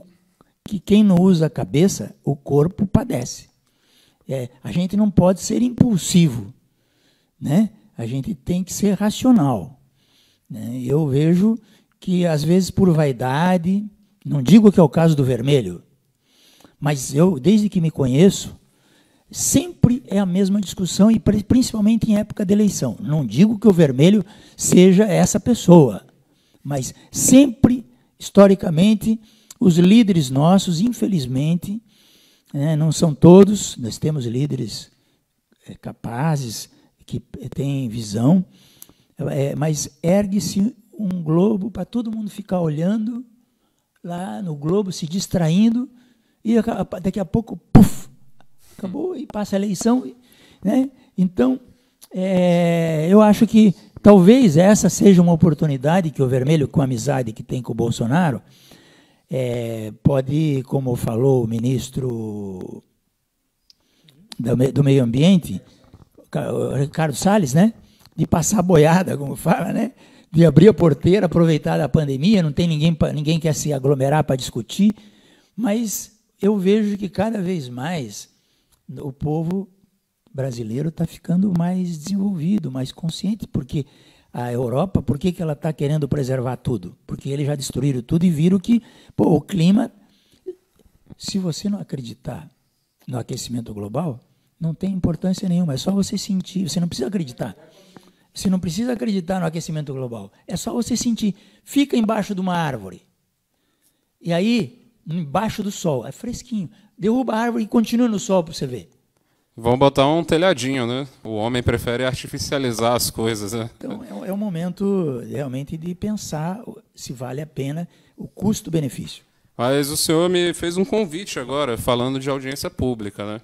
G: quem não usa a cabeça, o corpo padece. A gente não pode ser impulsivo, né? A gente tem que ser racional. Né? Eu vejo que, às vezes, por vaidade, não digo que é o caso do vermelho, mas eu, desde que me conheço, sempre é a mesma discussão, e principalmente em época de eleição. Não digo que o vermelho seja essa pessoa, mas sempre, historicamente, os líderes nossos, infelizmente, não são todos, nós temos líderes capazes, que têm visão, mas ergue-se um globo para todo mundo ficar olhando lá no globo, se distraindo, e daqui a pouco, puf, acabou e passa a eleição, né? Então, eu acho que talvez essa seja uma oportunidade que o Vermelho, com a amizade que tem com o Bolsonaro, pode, como falou o ministro do Meio Ambiente, o Ricardo Salles, né? De passar boiada, como fala, né? De abrir a porteira, aproveitar da pandemia, não tem ninguém quer se aglomerar para discutir, mas eu vejo que cada vez mais o povo brasileiro está ficando mais desenvolvido, mais consciente, porque a Europa, por que ela está querendo preservar tudo? Porque eles já destruíram tudo e viram que o clima... Se você não acreditar no aquecimento global, não tem importância nenhuma, é só você sentir, você não precisa acreditar. Você não precisa acreditar no aquecimento global, é só você sentir. Fica embaixo de uma árvore, e aí, embaixo do sol, é fresquinho. Derruba a árvore e continua no sol para você ver.
A: Vão botar um telhadinho, né? O homem prefere artificializar as coisas, né?
G: Então, é um momento realmente de pensar se vale a pena o custo-benefício.
A: Mas o senhor me fez um convite agora, falando de audiência pública, né?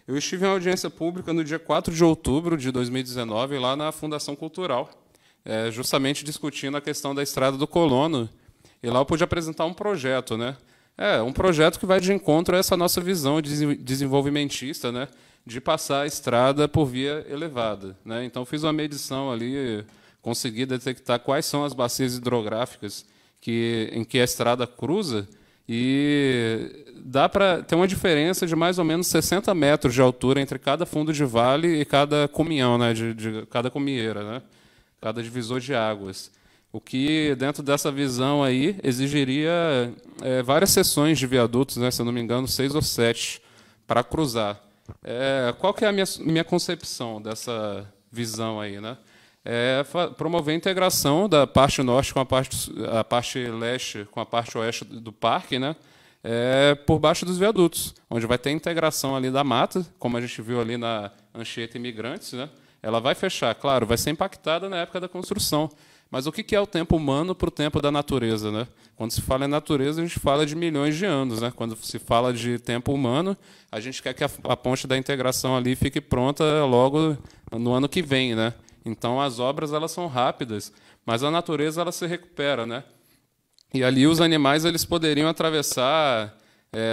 A: Eu estive em audiência pública no dia 4 de outubro de 2019, lá na Fundação Cultural, justamente discutindo a questão da Estrada do Colono. E lá eu pude apresentar um projeto, né? Um projeto que vai de encontro a essa nossa visão desenvolvimentista, né? De passar a estrada por via elevada, né? Então, fiz uma medição ali, consegui detectar quais são as bacias hidrográficas em que a estrada cruza, e dá para ter uma diferença de mais ou menos 60 metros de altura entre cada fundo de vale e cada cumião, né? de cada cumieira, né? Cada divisor de águas. O que, dentro dessa visão aí, exigiria várias seções de viadutos, né? Se eu não me engano, 6 ou 7, para cruzar. Qual que é a minha concepção dessa visão aí, né? Promover a integração da parte norte com a parte leste com a parte oeste do parque, né? Por baixo dos viadutos, onde vai ter integração ali da mata, como a gente viu ali na Anchieta Imigrantes, né? Ela vai fechar, claro, vai ser impactada na época da construção. Mas o que é o tempo humano para o tempo da natureza, né? Quando se fala em natureza, a gente fala de milhões de anos, né? Quando se fala de tempo humano, a gente quer que a ponte da integração ali fique pronta logo no ano que vem, né? Então, as obras elas são rápidas, mas a natureza ela se recupera, né? E ali os animais eles poderiam atravessar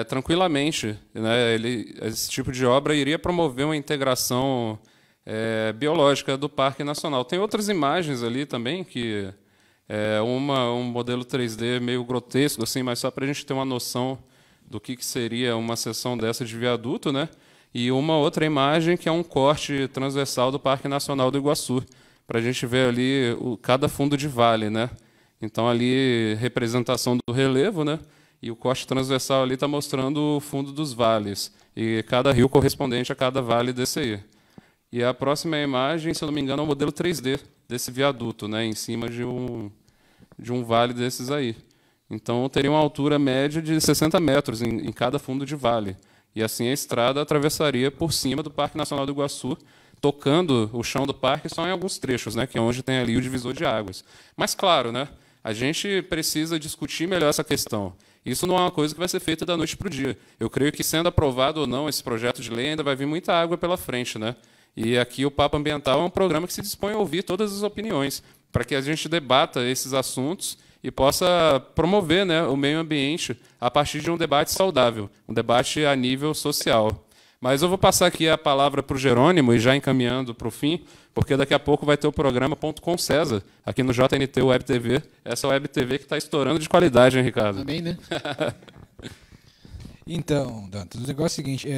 A: tranquilamente, né? Esse tipo de obra iria promover uma integração biológica do Parque Nacional. Tem outras imagens ali também, que um modelo 3D meio grotesco, assim, mas só para a gente ter uma noção do que seria uma seção dessa de viaduto, né? E uma outra imagem que é um corte transversal do Parque Nacional do Iguaçu, para a gente ver ali cada fundo de vale, né? Então, ali, representação do relevo, né? E o corte transversal ali está mostrando o fundo dos vales, e cada rio correspondente a cada vale desse aí. E a próxima imagem, se eu não me engano, é um modelo 3D desse viaduto, né? Em cima de um vale desses aí. Então, teria uma altura média de 60 metros em cada fundo de vale. E assim a estrada atravessaria por cima do Parque Nacional do Iguaçu, tocando o chão do parque só em alguns trechos, né, que é onde tem ali o divisor de águas. Mas, claro, né, a gente precisa discutir melhor essa questão. Isso não é uma coisa que vai ser feita da noite para o dia. Eu creio que, sendo aprovado ou não esse projeto de lei, ainda vai vir muita água pela frente, né? E aqui o Papo Ambiental é um programa que se dispõe a ouvir todas as opiniões, para que a gente debata esses assuntos e possa promover, né, o meio ambiente a partir de um debate saudável, um debate a nível social. Mas eu vou passar aqui a palavra para o Jerônimo, e já encaminhando para o fim, porque daqui a pouco vai ter o programa Ponto com César, aqui no JNT Web TV. Essa Web TV que está estourando de qualidade, hein, Ricardo?
C: Amém, né?
B: Então, Dantas, o negócio é o seguinte,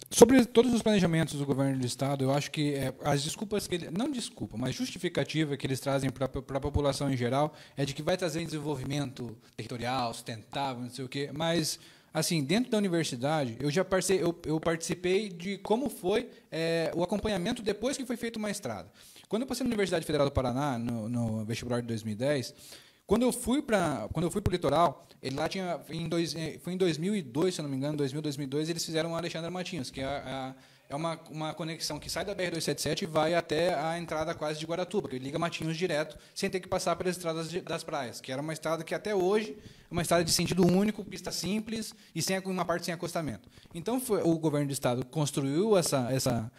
B: sobre todos os planejamentos do governo do Estado, eu acho que as desculpas que não desculpa, mas justificativa que eles trazem para a população em geral é de que vai trazer desenvolvimento territorial, sustentável, não sei o quê, mas, assim, dentro da universidade, eu participei de como foi o acompanhamento depois que foi feita uma estrada. Quando eu passei na Universidade Federal do Paraná, no vestibular de 2010, quando eu fui para o litoral, ele lá tinha, foi em 2002, se eu não me engano, 2002, eles fizeram o Alexandre Matinhos, que é uma conexão que sai da BR-277 e vai até a entrada quase de Guaratuba, que liga Matinhos direto, sem ter que passar pelas estradas das praias, que era uma estrada que até hoje é uma estrada de sentido único, pista simples e uma parte sem acostamento. Então, o governo do Estado construiu essa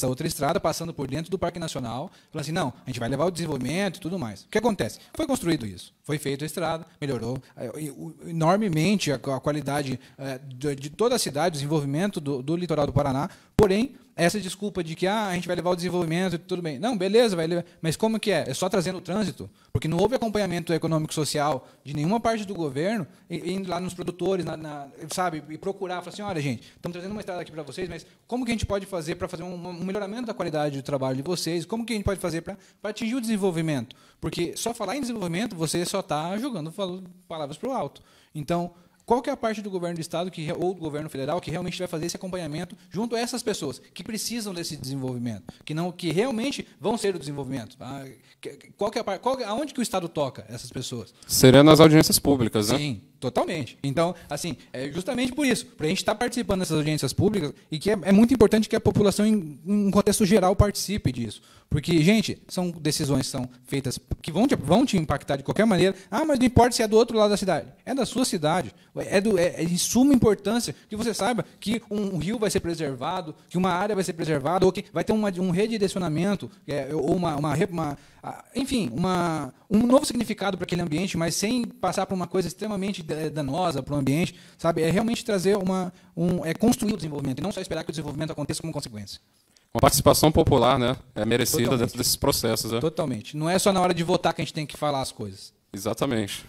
B: outra estrada, passando por dentro do Parque Nacional, falando assim, não, a gente vai levar o desenvolvimento e tudo mais. O que acontece? Foi construído isso, foi feita a estrada, melhorou enormemente a qualidade de toda a cidade, o desenvolvimento do litoral do Paraná, porém, essa desculpa de que a gente vai levar o desenvolvimento e tudo bem. Não, beleza, vai levar. Mas como que é? É só trazendo o trânsito? Porque não houve acompanhamento econômico-social de nenhuma parte do governo, indo lá nos produtores, sabe, e procurar, falar assim, olha, gente, estamos trazendo uma estrada aqui para vocês, mas como que a gente pode fazer para fazer um melhoramento da qualidade do trabalho de vocês? Como que a gente pode fazer para atingir o desenvolvimento? Porque só falar em desenvolvimento, você só está jogando palavras para o alto. Então, qual que é a parte do governo do Estado ou do governo federal que realmente vai fazer esse acompanhamento junto a essas pessoas que precisam desse desenvolvimento, que realmente vão ser o desenvolvimento? Aonde que o Estado toca essas pessoas?
A: Seria nas audiências públicas, né?
B: Sim, totalmente. Então, assim, é justamente por isso, para a gente estar participando dessas audiências públicas, e que é muito importante que a população, em um contexto geral, participe disso. Porque, gente, são decisões que são feitas que vão te impactar de qualquer maneira. Mas não importa se é do outro lado da cidade. É da sua cidade. É de suma importância que você saiba que um rio vai ser preservado, que uma área vai ser preservada, ou que vai ter um redirecionamento, ou enfim, um novo significado para aquele ambiente, mas sem passar por uma coisa extremamente danosa para o ambiente, sabe? É realmente trazer construir o desenvolvimento, e não só esperar que o desenvolvimento aconteça como consequência.
A: Uma participação popular, né? É merecida
B: Totalmente.
A: Dentro desses processos. Né?
B: Totalmente. Não é só na hora de votar que a gente tem que falar as coisas.
A: Exatamente.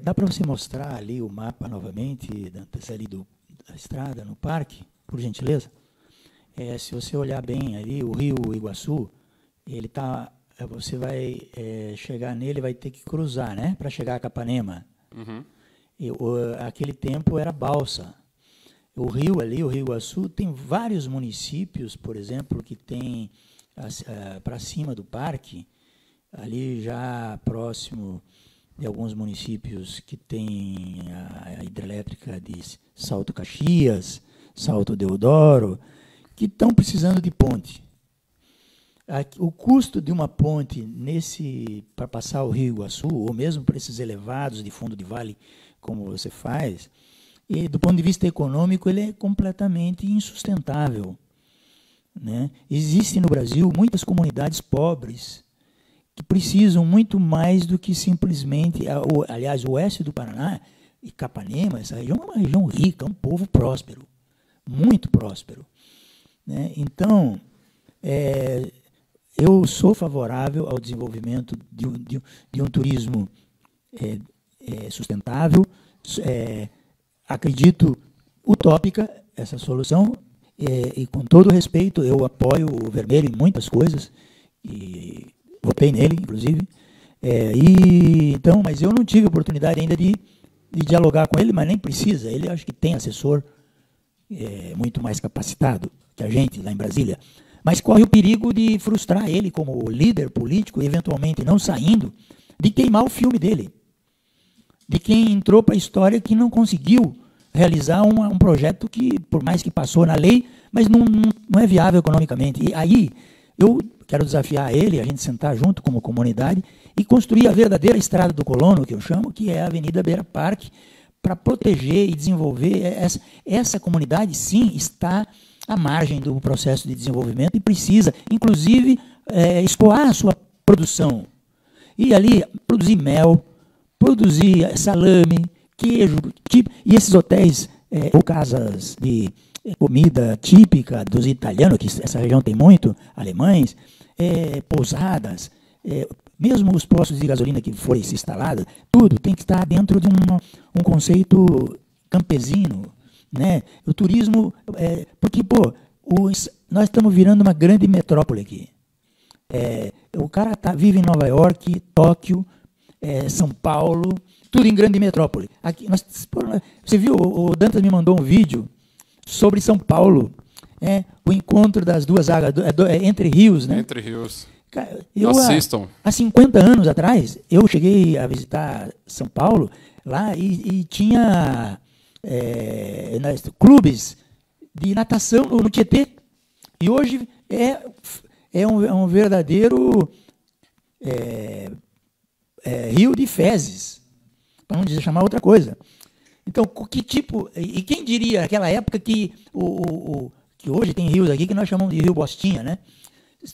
G: Dá para você mostrar ali o mapa novamente, ali da estrada, no parque, por gentileza? Se você olhar bem ali, o rio Iguaçu, ele tá, você vai chegar nele, vai ter que cruzar, né? Para chegar a Capanema.
A: Uhum.
G: Aquele tempo era balsa. O rio ali, o Rio Iguaçu, tem vários municípios, por exemplo, que tem para cima do parque, ali já próximo de alguns municípios que tem a hidrelétrica de Salto Caxias, Salto Deodoro, que estão precisando de ponte. O custo de uma ponte para passar o Rio Iguaçu, ou mesmo para esses elevados de fundo de vale, como você faz, e do ponto de vista econômico, ele é completamente insustentável, né? Existem no Brasil muitas comunidades pobres que precisam muito mais do que simplesmente... Aliás, o oeste do Paraná e Capanema, essa região é uma região rica, um povo próspero, muito próspero, né? Então, eu sou favorável ao desenvolvimento de um turismo sustentável, acredito utópica essa solução, e com todo respeito, eu apoio o Vermelho em muitas coisas, e votei nele, inclusive, então, mas eu não tive oportunidade ainda de dialogar com ele, mas nem precisa, ele acho que tem assessor muito mais capacitado que a gente lá em Brasília, mas corre o perigo de frustrar ele como líder político, eventualmente não saindo, de queimar o filme dele, de quem entrou para a história que não conseguiu realizar um projeto que, por mais que passou na lei, mas não é viável economicamente. E aí eu quero desafiar ele, a gente sentar junto como comunidade e construir a verdadeira estrada do colono, que eu chamo, que é a Avenida Beira Parque, para proteger e desenvolver essa comunidade, sim, está à margem do processo de desenvolvimento e precisa, inclusive, escoar a sua produção. E ali produzir mel, produzir salame, queijo, e esses hotéis ou casas de comida típica dos italianos, que essa região tem muito, alemães, pousadas, mesmo os postos de gasolina que forem se instalados, tudo tem que estar dentro de um conceito campesino, né? O turismo, porque nós estamos virando uma grande metrópole aqui. O cara vive em Nova York, Tóquio, São Paulo, tudo em grande metrópole. Aqui, você viu, o Dantas me mandou um vídeo sobre São Paulo, o encontro das duas águas, entre rios, né?
A: Entre rios.
G: Assistam. Há 50 anos atrás, eu cheguei a visitar São Paulo lá e tinha clubes de natação no Tietê. E hoje é um verdadeiro rio de fezes, para não dizer chamar outra coisa. Então, que tipo... E quem diria naquela época que hoje tem rios aqui que nós chamamos de Rio Bostinha, né?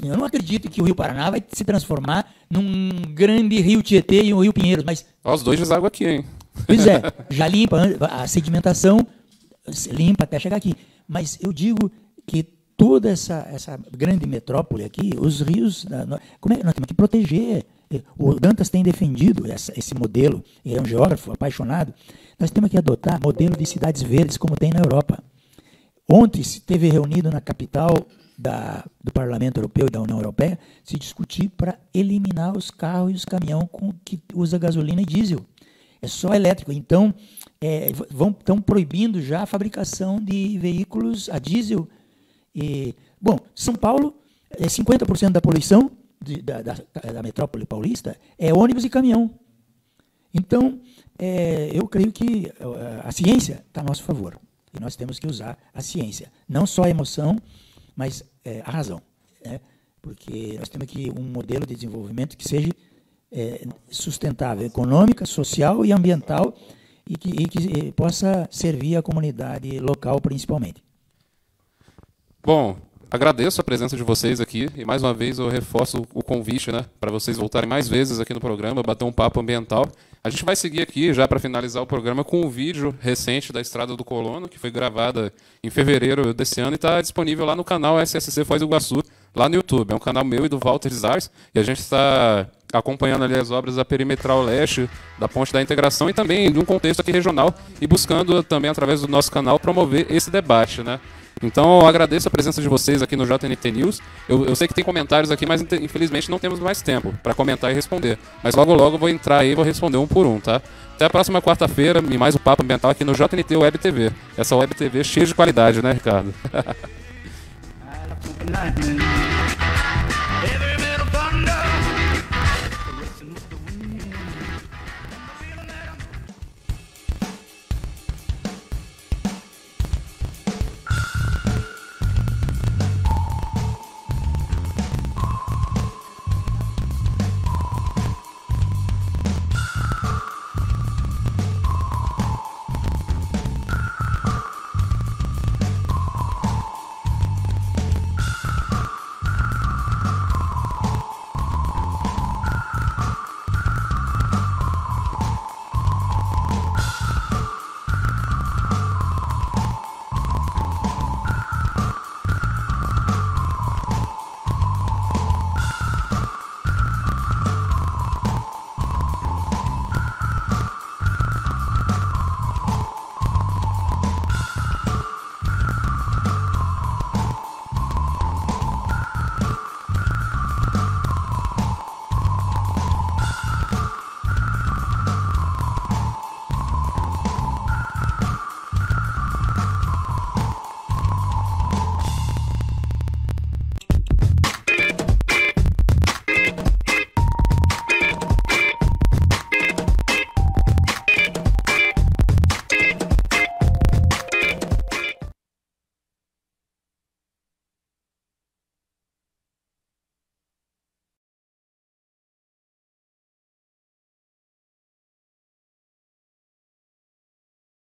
G: Eu não acredito que o Rio Paraná vai se transformar num grande Rio Tietê e um Rio Pinheiros, mas...
A: Os dois desagam aqui, hein?
G: Pois já limpa a sedimentação, limpa até chegar aqui. Mas eu digo que toda essa grande metrópole aqui, os rios, como é que nós temos que proteger? O Dantas tem defendido esse modelo, ele é um geógrafo apaixonado. Nós temos que adotar modelo de cidades verdes como tem na Europa. Ontem se teve reunido na capital do Parlamento Europeu e da União Europeia se discutir para eliminar os carros e os caminhões que usa gasolina e diesel. É só elétrico. Então, estão proibindo já a fabricação de veículos a diesel. Bom, São Paulo, 50% da poluição da metrópole paulista é ônibus e caminhão. Então, eu creio que a ciência está a nosso favor. E nós temos que usar a ciência. Não só a emoção, mas a razão. Né? Porque nós temos aqui um modelo de desenvolvimento que seja sustentável, econômica, social e ambiental, e que possa servir a comunidade local principalmente.
A: Bom, agradeço a presença de vocês aqui e mais uma vez eu reforço o convite, né, para vocês voltarem mais vezes aqui no programa, bater um papo ambiental. A gente vai seguir aqui, já para finalizar o programa, com um vídeo recente da Estrada do Colono, que foi gravada em fevereiro desse ano e está disponível lá no canal SSC Foz do Iguaçu, lá no YouTube. É um canal meu e do Walter Zars, e a gente está acompanhando ali as obras da Perimetral Leste, da Ponte da Integração e também de um contexto aqui regional e buscando também, através do nosso canal, promover esse debate, né? Então, eu agradeço a presença de vocês aqui no JNT News. Eu sei que tem comentários aqui, mas infelizmente não temos mais tempo para comentar e responder. Mas logo eu vou entrar aí e vou responder um por um, tá? Até a próxima quarta-feira e mais um Papo Ambiental aqui no JNT Web TV. Essa Web TV cheia de qualidade, né, Ricardo?